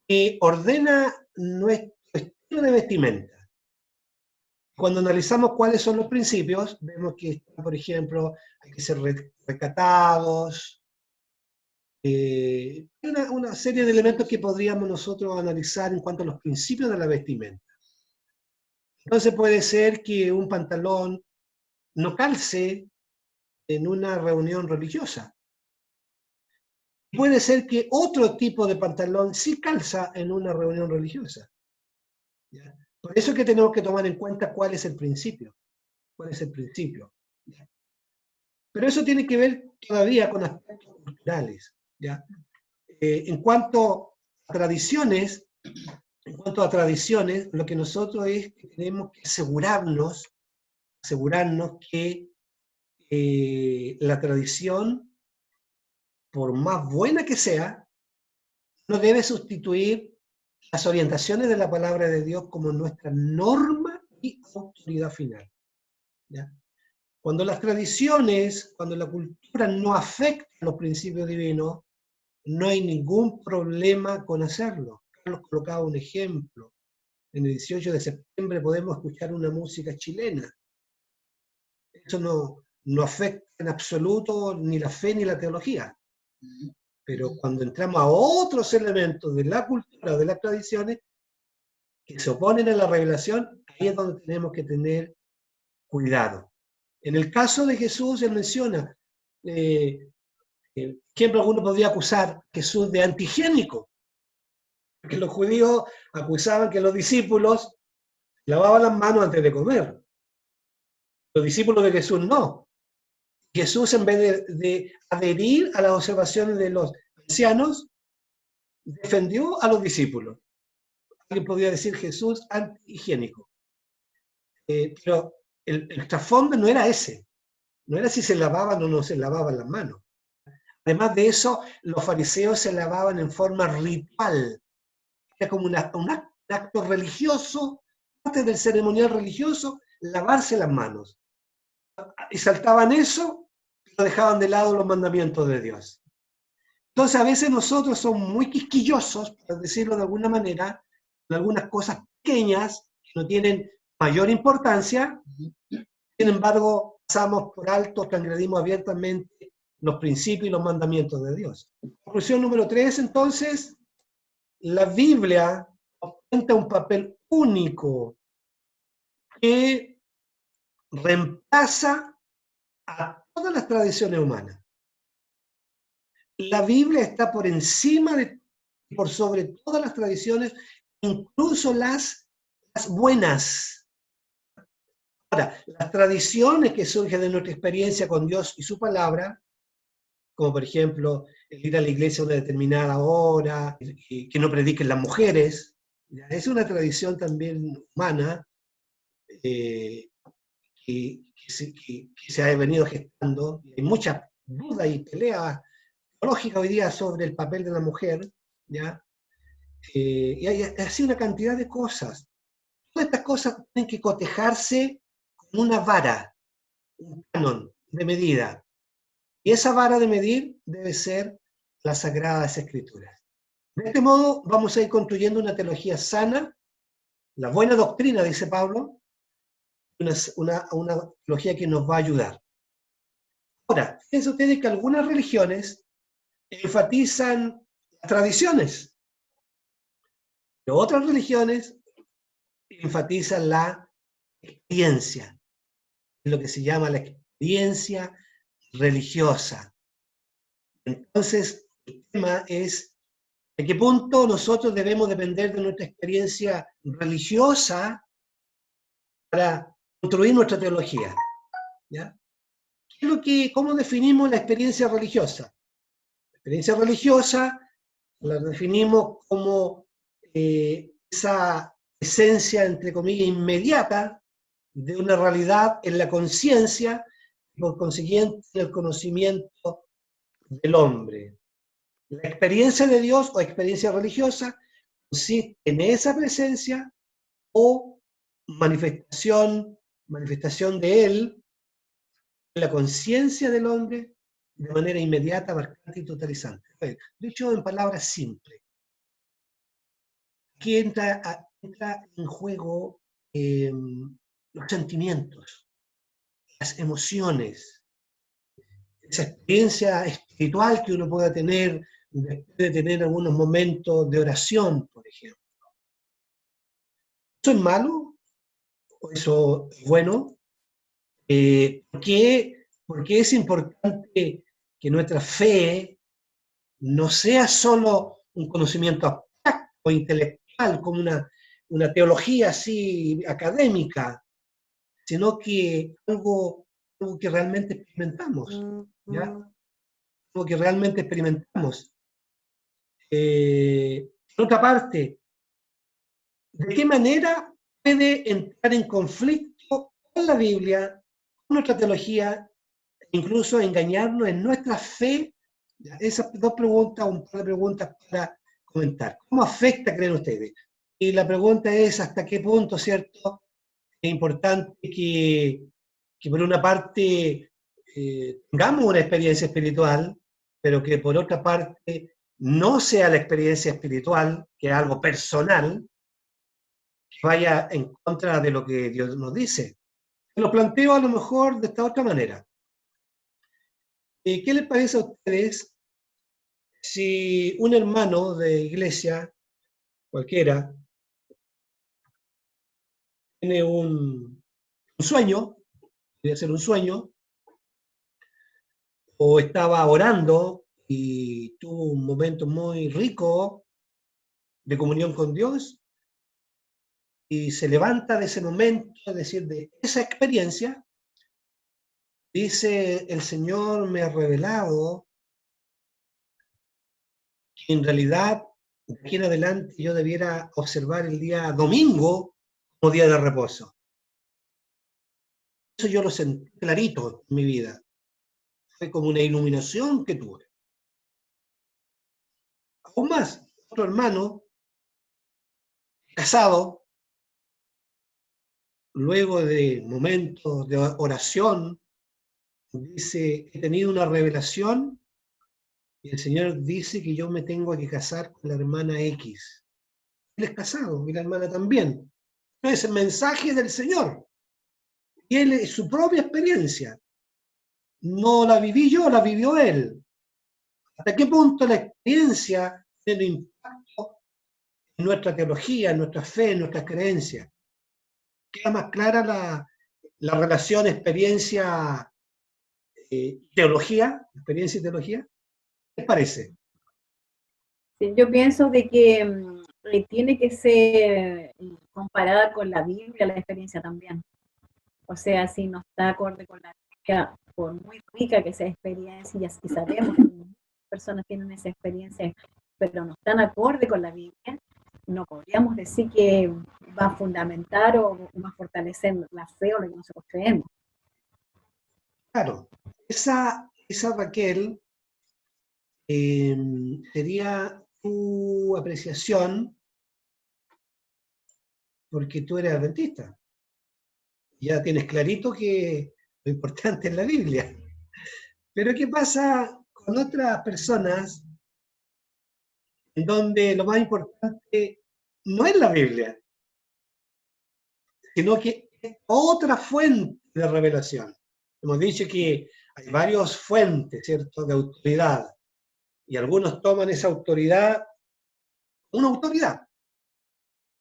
que ordena nuestro estilo de vestimenta. Cuando analizamos cuáles son los principios, vemos que, por ejemplo, hay que ser recatados, una serie de elementos que podríamos nosotros analizar en cuanto a los principios de la vestimenta. Entonces puede ser que un pantalón no calce en una reunión religiosa. Puede ser que otro tipo de pantalón sí calza en una reunión religiosa. ¿Ya? Por eso es que tenemos que tomar en cuenta cuál es el principio. ¿Cuál es el principio? ¿Ya? Pero eso tiene que ver todavía con aspectos culturales. ¿Ya? En cuanto a tradiciones, lo que nosotros es que tenemos que asegurarnos que la tradición, por más buena que sea, no debe sustituir las orientaciones de la palabra de Dios como nuestra norma y autoridad final. ¿Ya? Cuando las tradiciones, cuando la cultura no afecta los principios divinos, no hay ningún problema con hacerlo. Carlos colocaba un ejemplo. En el 18 de septiembre podemos escuchar una música chilena. Eso no afecta en absoluto ni la fe ni la teología. Pero cuando entramos a otros elementos de la cultura o de las tradiciones que se oponen a la revelación, ahí es donde tenemos que tener cuidado. En el caso de Jesús, él menciona, por ejemplo, alguno podría acusar a Jesús de antihigiénico, porque los judíos acusaban que los discípulos lavaban las manos antes de comer. Los discípulos de Jesús no. Jesús, en vez de adherir a las observaciones de los ancianos, defendió a los discípulos. Alguien podría decir Jesús antihigiénico. Pero el trasfondo no era ese. No era si se lavaban o no se lavaban las manos. Además de eso, los fariseos se lavaban en forma ritual. Era como un acto religioso, parte del ceremonial religioso, lavarse las manos. Y saltaban eso, pero dejaban de lado los mandamientos de Dios. Entonces, a veces nosotros somos muy quisquillosos, por decirlo de alguna manera, en algunas cosas pequeñas que no tienen mayor importancia. Sin embargo, pasamos por alto, transgredimos abiertamente los principios y los mandamientos de Dios. Conclusión número 3, entonces, la Biblia ostenta un papel único que reemplaza a todas las tradiciones humanas. La Biblia está por encima por sobre todas las tradiciones, incluso las buenas. Ahora, las tradiciones que surgen de nuestra experiencia con Dios y su palabra, como por ejemplo el ir a la iglesia a una determinada hora, que no prediquen las mujeres, ¿ya? Es una tradición también humana que se ha venido gestando. Hay mucha duda y pelea teológica hoy día sobre el papel de la mujer, ¿ya? Y hay así una cantidad de cosas. Todas estas cosas tienen que cotejarse con una vara, un canon de medida. Y esa vara de medir debe ser las Sagradas Escrituras. De este modo vamos a ir construyendo una teología sana, la buena doctrina, dice Pablo, una teología que nos va a ayudar. Ahora, fíjense ustedes que algunas religiones enfatizan las tradiciones, pero otras religiones enfatizan la experiencia, lo que se llama la experiencia religiosa. Entonces, el tema es ¿a qué punto nosotros debemos depender de nuestra experiencia religiosa para construir nuestra teología? ¿Ya? ¿Cómo definimos la experiencia religiosa? La experiencia religiosa la definimos como esa esencia, entre comillas, inmediata de una realidad en la conciencia, por consiguiente, el conocimiento del hombre. La experiencia de Dios o experiencia religiosa consiste en esa presencia o manifestación de Él en la conciencia del hombre de manera inmediata, abarcante y totalizante. Dicho en palabras simples, aquí entra en juego los sentimientos, las emociones, esa experiencia espiritual que uno pueda tener después de tener algunos momentos de oración, por ejemplo. ¿Eso es malo? ¿O eso es bueno? Porque es importante que nuestra fe no sea solo un conocimiento abstracto o intelectual, como una teología así académica, sino que algo que realmente experimentamos, ¿ya? Algo que realmente experimentamos. Por otra parte, ¿de qué manera puede entrar en conflicto con la Biblia, con nuestra teología, incluso engañarnos en nuestra fe? Esas dos preguntas, un par de preguntas para comentar. ¿Cómo afecta, creen ustedes? Y la pregunta es, ¿hasta qué punto, cierto? Es importante que por una parte tengamos una experiencia espiritual, pero que por otra parte no sea la experiencia espiritual, que es algo personal, que vaya en contra de lo que Dios nos dice. Lo planteo a lo mejor de esta otra manera. ¿Qué les parece a ustedes si un hermano de iglesia, cualquiera, tiene un sueño, debe ser un sueño, o estaba orando y tuvo un momento muy rico de comunión con Dios, y se levanta de ese momento, es decir, de esa experiencia, dice, el Señor me ha revelado que en realidad, de aquí en adelante, yo debiera observar el día domingo como día de reposo. Eso yo lo sentí clarito en mi vida. Fue como una iluminación que tuve. Aún más, otro hermano, casado, luego de momentos de oración, dice, he tenido una revelación y el Señor dice que yo me tengo que casar con la hermana X. Él es casado y la hermana también. Es el mensaje del Señor. Y él es su propia experiencia. No la viví yo, la vivió él. ¿Hasta qué punto la experiencia tiene impacto en nuestra teología, en nuestra fe, en nuestras creencias? Queda más clara la relación experiencia teología, experiencia y teología. ¿Qué les parece? Sí, yo pienso de que tiene que ser comparada con la Biblia, la experiencia también. O sea, si no está acorde con la Biblia, por muy rica que sea experiencia, y sabemos que personas tienen esa experiencia, pero no están acorde con la Biblia, no podríamos decir que va a fundamentar o va a fortalecer la fe o lo que nosotros creemos. Claro, esa Raquel sería tu apreciación porque tú eres adventista. Ya tienes clarito que lo importante es la Biblia. Pero ¿qué pasa con otras personas en donde lo más importante no es la Biblia, sino que es otra fuente de revelación? Hemos dicho que hay varias fuentes, ¿cierto?, de autoridad, y algunos toman esa autoridad como una autoridad.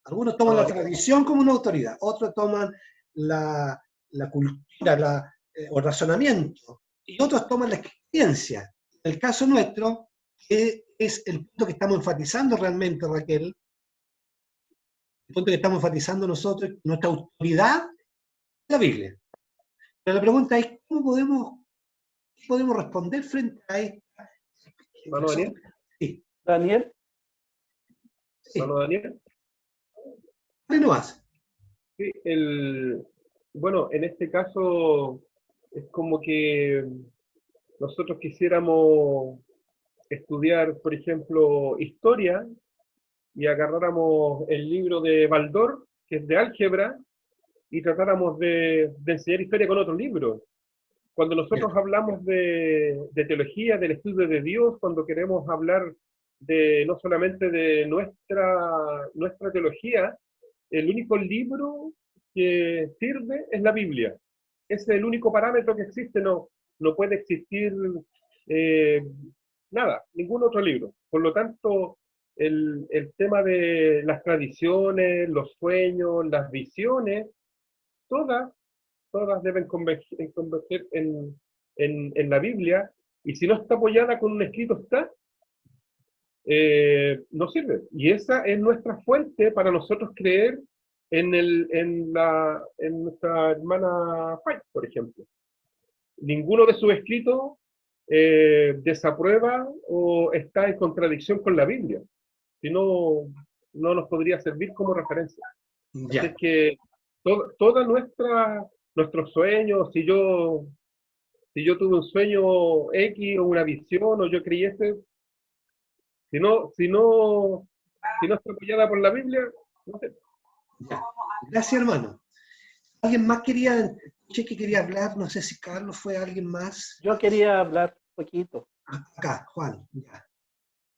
Algunos toman la tradición como una autoridad, otros toman la cultura o razonamiento, y otros toman la experiencia. En el caso nuestro, que es el punto que estamos enfatizando realmente, Raquel, el punto que estamos enfatizando nosotros, nuestra autoridad es la Biblia. Pero la pregunta es, ¿qué podemos responder frente a esta? ¿Hermano Daniel? Sí. Daniel. Sí. ¿Hermano Daniel? ¿Qué no hace? Sí, bueno, en este caso es como que nosotros quisiéramos estudiar, por ejemplo, historia y agarráramos el libro de Baldor, que es de álgebra, y tratáramos de enseñar historia con otro libro. Cuando nosotros hablamos de teología, del estudio de Dios, cuando queremos hablar no solamente de nuestra teología, el único libro que sirve es la Biblia. Ese es el único parámetro que existe, no puede existir nada, ningún otro libro. Por lo tanto, el tema de las tradiciones, los sueños, las visiones, todas deben converger en la Biblia, y si no está apoyada con un escrito no sirve. Y esa es nuestra fuente para nosotros creer en nuestra hermana White, por ejemplo. Ninguno de sus escritos desaprueba o está en contradicción con la Biblia. Si no, no nos podría servir como referencia. Así es que toda nuestros sueños, si yo tuve un sueño X o una visión o yo creyese, si no está apoyada por la Biblia, no sé. Ya. Gracias, hermano. ¿Alguien más escuché que quería hablar? No sé si Carlos fue alguien más. Yo quería hablar un poquito. Acá, Juan. Ya.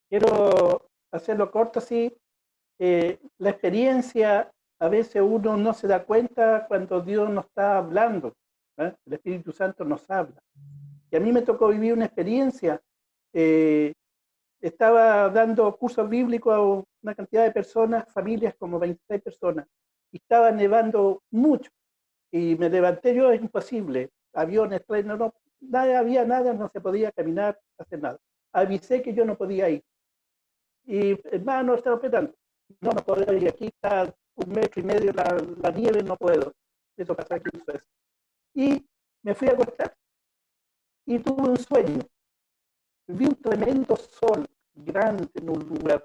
Quiero hacerlo corto así. La experiencia, a veces uno no se da cuenta cuando Dios nos está hablando. El Espíritu Santo nos habla. Y a mí me tocó vivir una experiencia. Estaba dando cursos bíblicos a una cantidad de personas, familias como 26 personas, y estaba nevando mucho. Y me levanté yo, es imposible. Aviones, trenes, no, nada, había nada, no se podía caminar, hacer nada. Avisé que yo no podía ir. Y hermano, estaba esperando. No puedo ir, aquí está 1,5 metros la nieve, no puedo. Eso pasa aquí en Suecia. Y me fui a acostar y tuve un sueño. Vi un tremendo sol grande en un lugar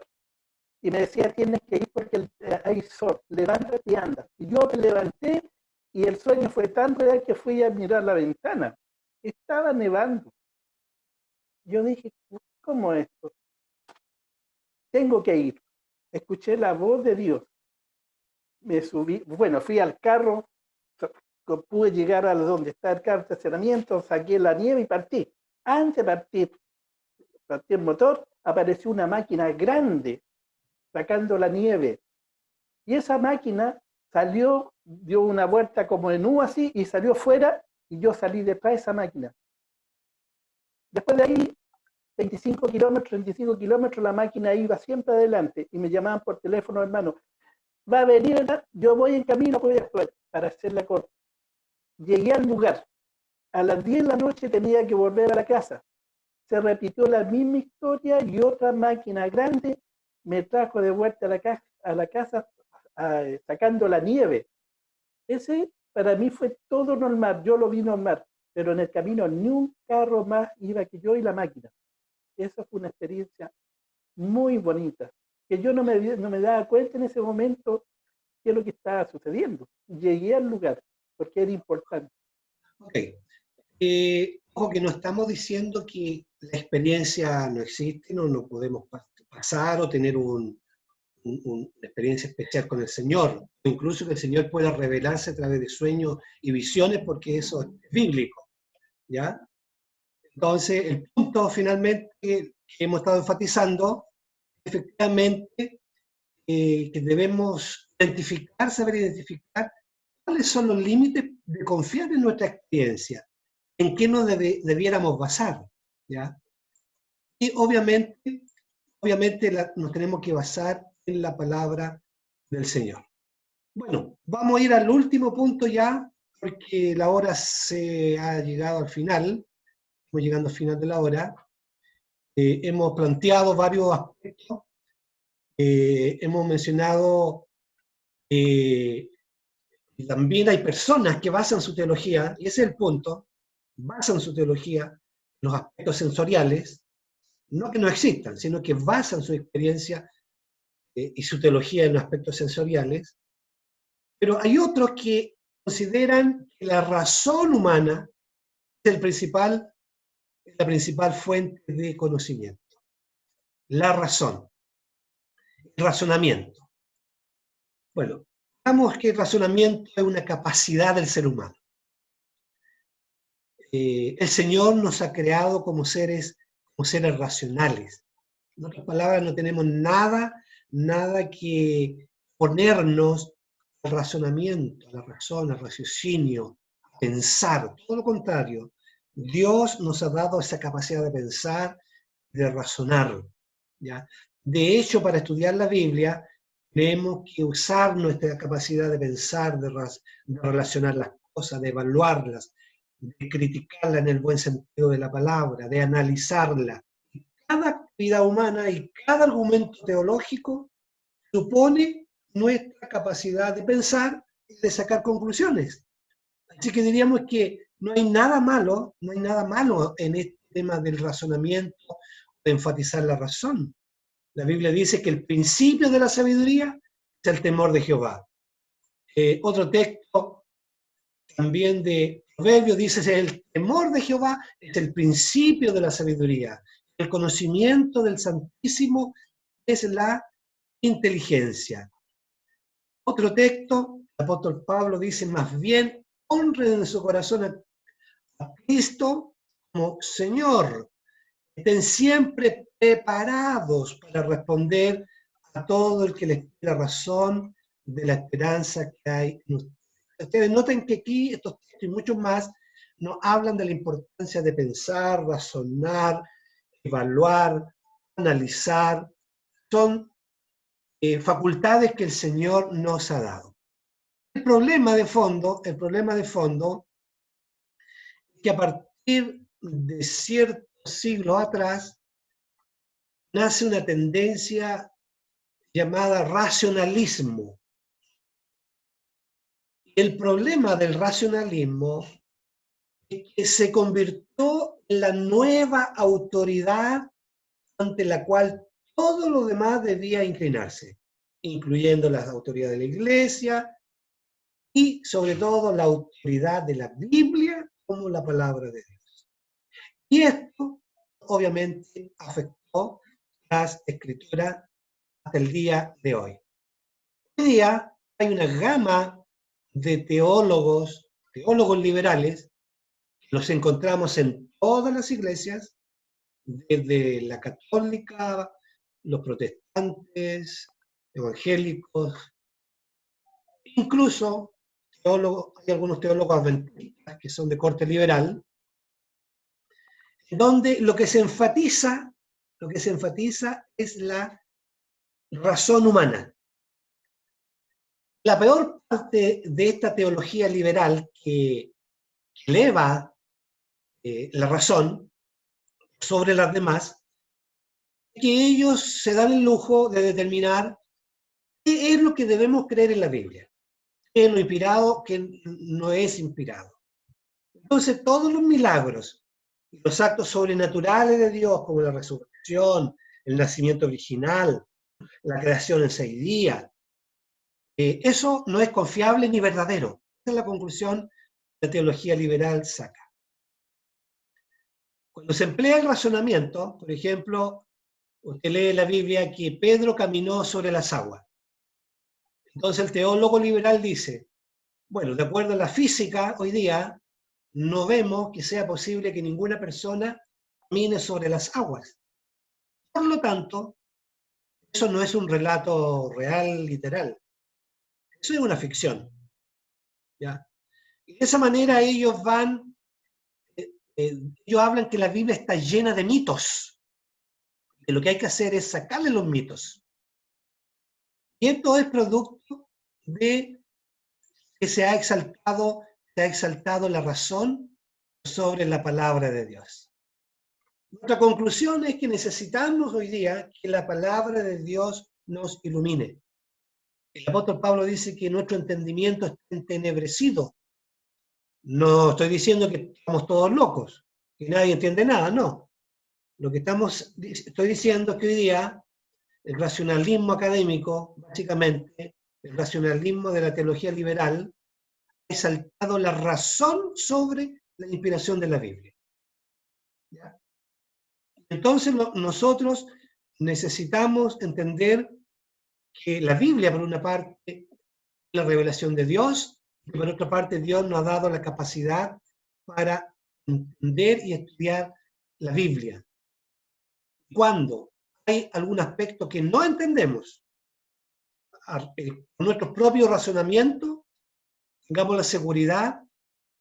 y me decía, tienes que ir porque hay sol, levántate y anda. Y yo me levanté Y el sueño fue tan real que fui a mirar la ventana. Estaba nevando. Yo dije, ¿cómo esto? Tengo que ir. Escuché la voz de Dios. Me subí, bueno, fui al carro, pude llegar a donde está el carro de estacionamiento, saqué la nieve y partí. Antes de partí el motor, apareció una máquina grande sacando la nieve. Y esa máquina salió, dio una vuelta como en U así, y salió fuera, y yo salí detrás de esa máquina. Después de ahí, 25 kilómetros, la máquina iba siempre adelante, y me llamaban por teléfono, hermano, va a venir, yo voy en camino, voy después, para hacerla corta. Llegué al lugar, a las 10 de la noche tenía que volver a la casa. Se repitió la misma historia y otra máquina grande me trajo de vuelta a la casa sacando la nieve. Ese para mí fue todo normal, yo lo vi normal, pero en el camino ni un carro más iba que yo y la máquina. Esa fue una experiencia muy bonita, que yo no me daba cuenta en ese momento qué es lo que estaba sucediendo. Llegué al lugar, porque era importante. Ok. Ojo que no estamos diciendo que la experiencia no existe, no podemos pasar o tener una experiencia especial con el Señor, o incluso que el Señor pueda revelarse a través de sueños y visiones, porque eso es bíblico, ¿ya? Entonces, el punto finalmente que hemos estado enfatizando, efectivamente, que debemos saber identificar cuáles son los límites de confiar en nuestra experiencia, en qué nos debiéramos basar, ¿ya? Y obviamente nos tenemos que basar en la palabra del Señor. Bueno, vamos a ir al último punto ya, porque la hora se ha llegado al final, estamos llegando al final de la hora. Hemos planteado varios aspectos, hemos mencionado también hay personas que basan su teología, y ese es el punto, basan su teología en los aspectos sensoriales, no que no existan, sino que basan su experiencia y su teología en los aspectos sensoriales, pero hay otros que consideran que la razón humana es la principal fuente de conocimiento. La razón, el razonamiento. Bueno, digamos que el razonamiento es una capacidad del ser humano. El Señor nos ha creado como seres racionales. En otras palabras, no tenemos nada que ponernos al razonamiento, a la razón, al raciocinio, a pensar. Todo lo contrario, Dios nos ha dado esa capacidad de pensar, de razonar, ¿ya? De hecho, para estudiar la Biblia, tenemos que usar nuestra capacidad de pensar, de relacionar las cosas, de evaluarlas, de criticarla en el buen sentido de la palabra, de analizarla. Cada actividad humana y cada argumento teológico supone nuestra capacidad de pensar y de sacar conclusiones. Así que diríamos que no hay nada malo en este tema del razonamiento, de enfatizar la razón. La Biblia dice que el principio de la sabiduría es el temor de Jehová. Otro texto también de Proverbios dice: el temor de Jehová es el principio de la sabiduría. El conocimiento del Santísimo es la inteligencia. Otro texto, el apóstol Pablo dice: más bien honren en su corazón a Cristo como Señor. Estén siempre preparados para responder a todo el que les pida razón de la esperanza que hay en ustedes. Ustedes noten que aquí estos textos y muchos más nos hablan de la importancia de pensar, razonar, evaluar, analizar. Son facultades que el Señor nos ha dado. El problema de fondo es que a partir de ciertos siglos atrás nace una tendencia llamada racionalismo. El problema del racionalismo es que se convirtió en la nueva autoridad ante la cual todo lo demás debía inclinarse, incluyendo las autoridades de la Iglesia, y sobre todo la autoridad de la Biblia como la palabra de Dios. Y esto obviamente afectó las escrituras hasta el día de hoy. Hoy día hay una gama de teólogos liberales, los encontramos en todas las iglesias, desde la católica, los protestantes, evangélicos, incluso hay algunos teólogos adventistas que son de corte liberal, donde lo que se enfatiza es la razón humana. La peor parte de esta teología liberal que eleva la razón sobre las demás, es que ellos se dan el lujo de determinar qué es lo que debemos creer en la Biblia, qué es lo inspirado, qué no es inspirado. Entonces todos los milagros y los actos sobrenaturales de Dios, como la resurrección, el nacimiento original, la creación en 6 días, eso no es confiable ni verdadero. Esa es la conclusión que la teología liberal saca. Cuando se emplea el razonamiento, por ejemplo, usted lee en la Biblia que Pedro caminó sobre las aguas. Entonces el teólogo liberal dice, bueno, de acuerdo a la física, hoy día no vemos que sea posible que ninguna persona camine sobre las aguas. Por lo tanto, eso no es un relato real, literal. Eso es una ficción. ¿Ya? Y de esa manera ellos hablan que la Biblia está llena de mitos. Que lo que hay que hacer es sacarle los mitos. Y esto es producto de que se ha exaltado la razón sobre la palabra de Dios. Nuestra conclusión es que necesitamos hoy día que la palabra de Dios nos ilumine. El apóstol Pablo dice que nuestro entendimiento está entenebrecido. No estoy diciendo que estamos todos locos, que nadie entiende nada, no. Lo que estoy diciendo es que hoy día el racionalismo académico, básicamente, el racionalismo de la teología liberal, ha exaltado la razón sobre la inspiración de la Biblia. ¿Ya? Entonces nosotros necesitamos entender que la Biblia, por una parte, es la revelación de Dios, y por otra parte, Dios nos ha dado la capacidad para entender y estudiar la Biblia. Cuando hay algún aspecto que no entendemos, con nuestro propio razonamiento, tengamos la seguridad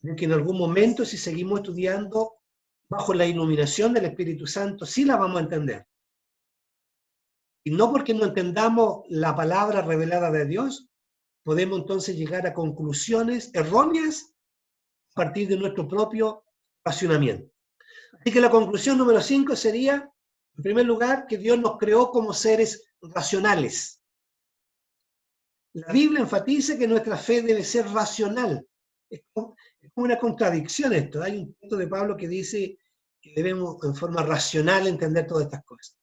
de que en algún momento, si seguimos estudiando bajo la iluminación del Espíritu Santo, sí la vamos a entender. Y no porque no entendamos la palabra revelada de Dios, podemos entonces llegar a conclusiones erróneas a partir de nuestro propio racionamiento. Así que la conclusión número 5 sería, en primer lugar, que Dios nos creó como seres racionales. La Biblia enfatiza que nuestra fe debe ser racional. Es como una contradicción esto. Hay un texto de Pablo que dice que debemos en forma racional entender todas estas cosas.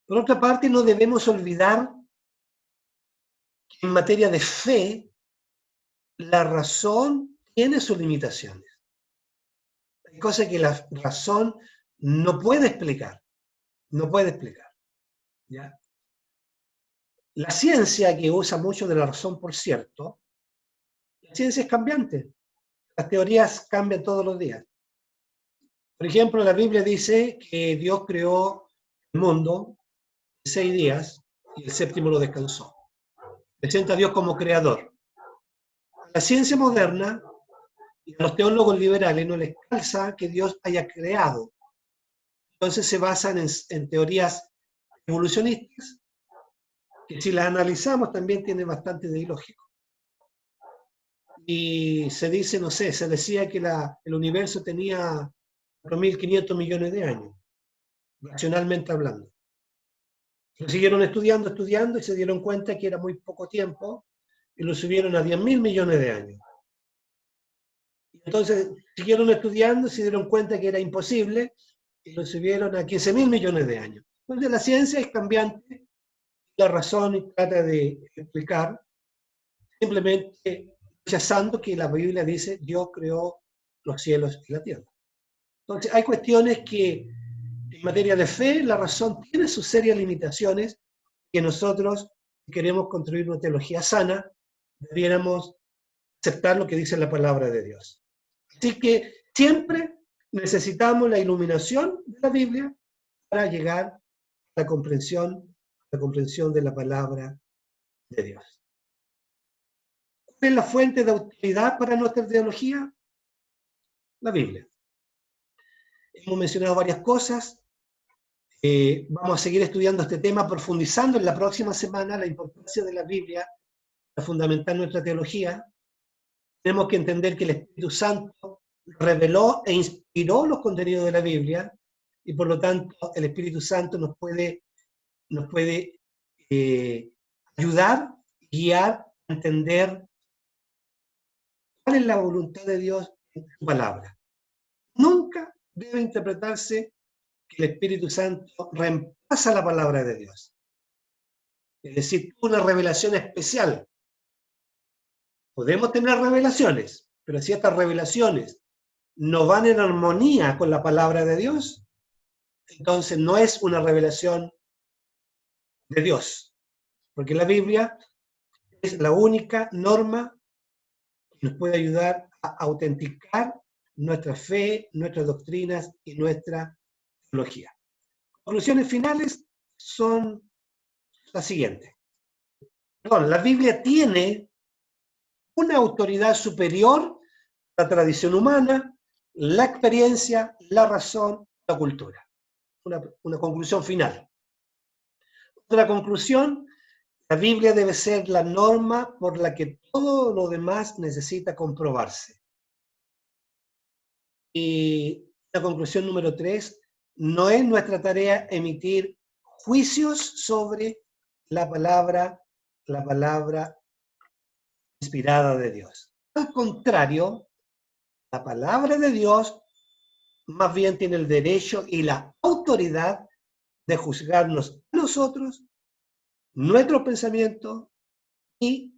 Por otra parte, no debemos olvidar que en materia de fe, la razón tiene sus limitaciones. Hay cosas que la razón no puede explicar. No puede explicar. ¿Ya? La ciencia, que usa mucho de la razón, por cierto, la ciencia es cambiante. Las teorías cambian todos los días. Por ejemplo, la Biblia dice que Dios creó el mundo en 6 días y el séptimo lo descansó. Presenta a Dios como creador. La ciencia moderna y a los teólogos liberales no les calza que Dios haya creado. Entonces se basan en teorías evolucionistas, que si las analizamos también tienen bastante de ilógico. Y se dice, no sé, se decía que el universo tenía 4.500 millones de años, racionalmente hablando. Lo siguieron estudiando y se dieron cuenta que era muy poco tiempo y lo subieron a 10.000 millones de años. Entonces siguieron estudiando y se dieron cuenta que era imposible y lo subieron a 15.000 millones de años. Entonces la ciencia es cambiante, la razón trata de explicar, simplemente rechazando que la Biblia dice Dios creó los cielos y la tierra. Entonces hay cuestiones que en materia de fe la razón tiene sus serias limitaciones que nosotros, si queremos construir una teología sana, debiéramos aceptar lo que dice la palabra de Dios. Así que siempre necesitamos la iluminación de la Biblia para llegar a la comprensión de la palabra de Dios. ¿Cuál es la fuente de autoridad para nuestra teología? La Biblia. Hemos mencionado varias cosas. Vamos a seguir estudiando este tema, profundizando en la próxima semana la importancia de la Biblia para fundamentar nuestra teología. Tenemos que entender que el Espíritu Santo reveló e inspiró los contenidos de la Biblia y por lo tanto el Espíritu Santo nos puede ayudar, guiar a entender cuál es la voluntad de Dios en su palabra. Nunca debe interpretarse que el Espíritu Santo reemplaza la palabra de Dios. Es decir, una revelación especial. Podemos tener revelaciones, pero si estas revelaciones no van en armonía con la palabra de Dios, entonces no es una revelación de Dios. Porque la Biblia es la única norma que nos puede ayudar a autenticar nuestra fe, nuestras doctrinas y nuestra teología. Conclusiones finales son las siguientes. La Biblia tiene una autoridad superior a la tradición humana, la experiencia, la razón, la cultura. Una conclusión final. Otra conclusión, la Biblia debe ser la norma por la que todo lo demás necesita comprobarse. Y la conclusión número 3, no es nuestra tarea emitir juicios sobre la palabra inspirada de Dios. Al contrario, la palabra de Dios más bien tiene el derecho y la autoridad de juzgarnos a nosotros, nuestros pensamientos y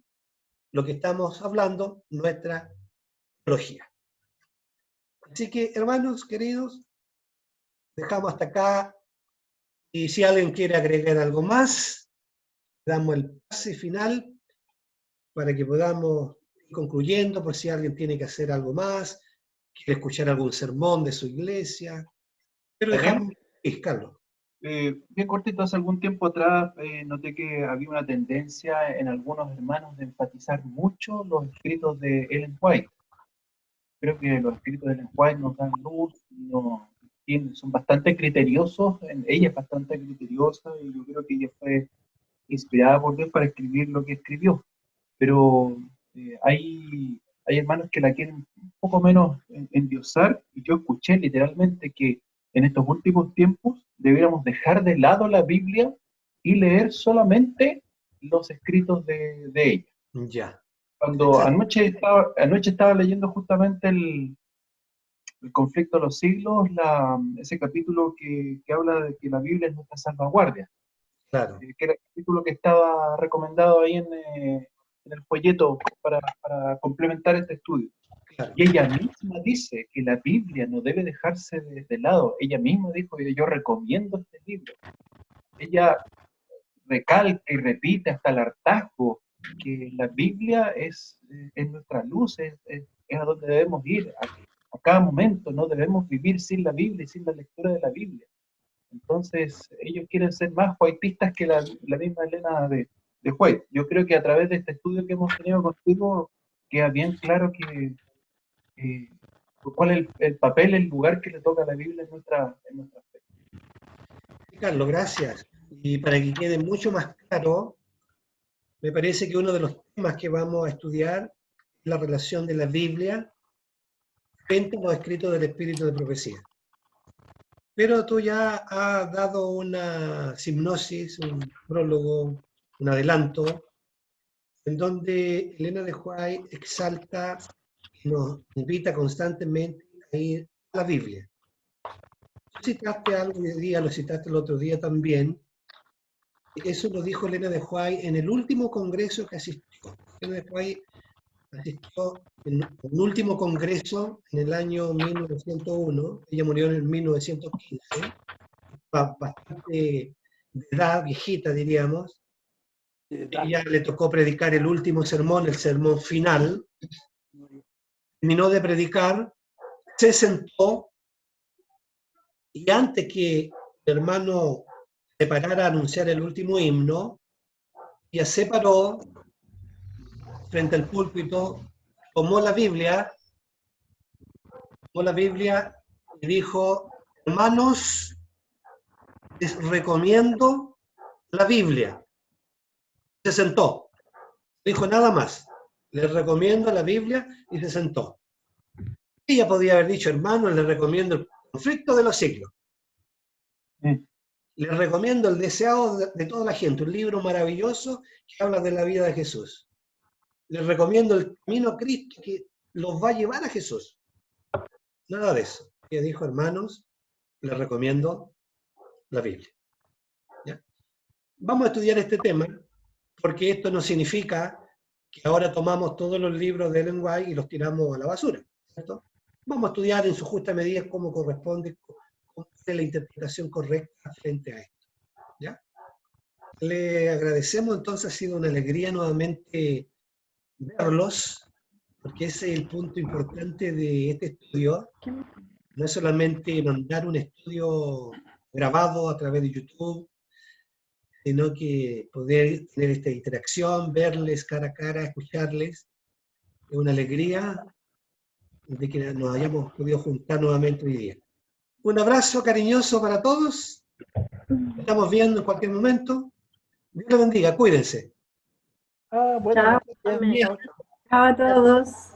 lo que estamos hablando, nuestra teología. Así que, hermanos queridos, dejamos hasta acá y si alguien quiere agregar algo más, damos el pase final para que podamos ir concluyendo por si alguien tiene que hacer algo más, quiere escuchar algún sermón de su iglesia. Pero dejamos, Carlos. Bien cortito, hace algún tiempo atrás noté que había una tendencia en algunos hermanos de enfatizar mucho los escritos de Ellen White. Creo que los escritos de Ellen White nos dan luz, son bastante criteriosos, ella es bastante criteriosa y yo creo que ella fue inspirada por Dios para escribir lo que escribió. Pero hay hermanos que la quieren un poco menos endiosar y yo escuché literalmente que en estos últimos tiempos debiéramos dejar de lado la Biblia y leer solamente los escritos de ella. Ya. Cuando anoche estaba leyendo justamente el conflicto de los siglos, ese capítulo que habla de que la Biblia es nuestra salvaguardia. Claro. Que era el capítulo que estaba recomendado ahí en el folleto para complementar este estudio. Claro. Y ella misma dice que la Biblia no debe dejarse de lado. Ella misma dijo, yo recomiendo este libro. Ella recalca y repite hasta el hartazgo que la Biblia es nuestra luz, es a donde debemos ir a cada momento. No debemos vivir sin la Biblia y sin la lectura de la Biblia. Entonces, ellos quieren ser más whiteistas que la misma Elena de White. Yo creo que a través de este estudio que hemos tenido contigo, queda bien claro que cuál es el papel, el lugar que le toca a la Biblia en nuestra fe. Carlos, gracias. Y para que quede mucho más claro, me parece que uno de los temas que vamos a estudiar es la relación de la Biblia frente a los escritos del Espíritu de Profecía. Pero tú ya has dado una hipnosis, un prólogo, un adelanto, en donde Elena de White exalta y nos invita constantemente a ir a la Biblia. Tú citaste algo hoy día, lo citaste el otro día también. Eso lo dijo Elena de White en el último congreso que asistió. después ahí asistió en un último congreso en el año 1901, ella murió en el 1915, bastante de edad, viejita diríamos. Ella le tocó predicar el último sermón, el sermón final. Terminó de predicar, se sentó y antes que el hermano se parara a anunciar el último himno, ella se paró frente al púlpito, tomó la Biblia y dijo: hermanos, les recomiendo la Biblia. Se sentó, dijo nada más, les recomiendo la Biblia, y se sentó. Ella podía haber dicho: hermanos, les recomiendo el conflicto de los siglos. Les recomiendo el deseado de toda la gente, un libro maravilloso que habla de la vida de Jesús. Les recomiendo el camino a Cristo que los va a llevar a Jesús. Nada de eso. Ella dijo: hermanos, les recomiendo la Biblia. ¿Ya? Vamos a estudiar este tema, porque esto no significa que ahora tomamos todos los libros de Ellen White y los tiramos a la basura, ¿cierto? Vamos a estudiar en su justa medida cómo corresponde, cómo es la interpretación correcta frente a esto. ¿Ya? Le agradecemos, entonces, ha sido una alegría nuevamente verlos, porque ese es el punto importante de este estudio. No es solamente mandar un estudio grabado a través de YouTube, sino que poder tener esta interacción, verles cara a cara, escucharles. Es una alegría de que nos hayamos podido juntar nuevamente hoy día. Un abrazo cariñoso para todos. Nos estamos viendo en cualquier momento. Dios los bendiga, cuídense. Bueno, Chao a todos.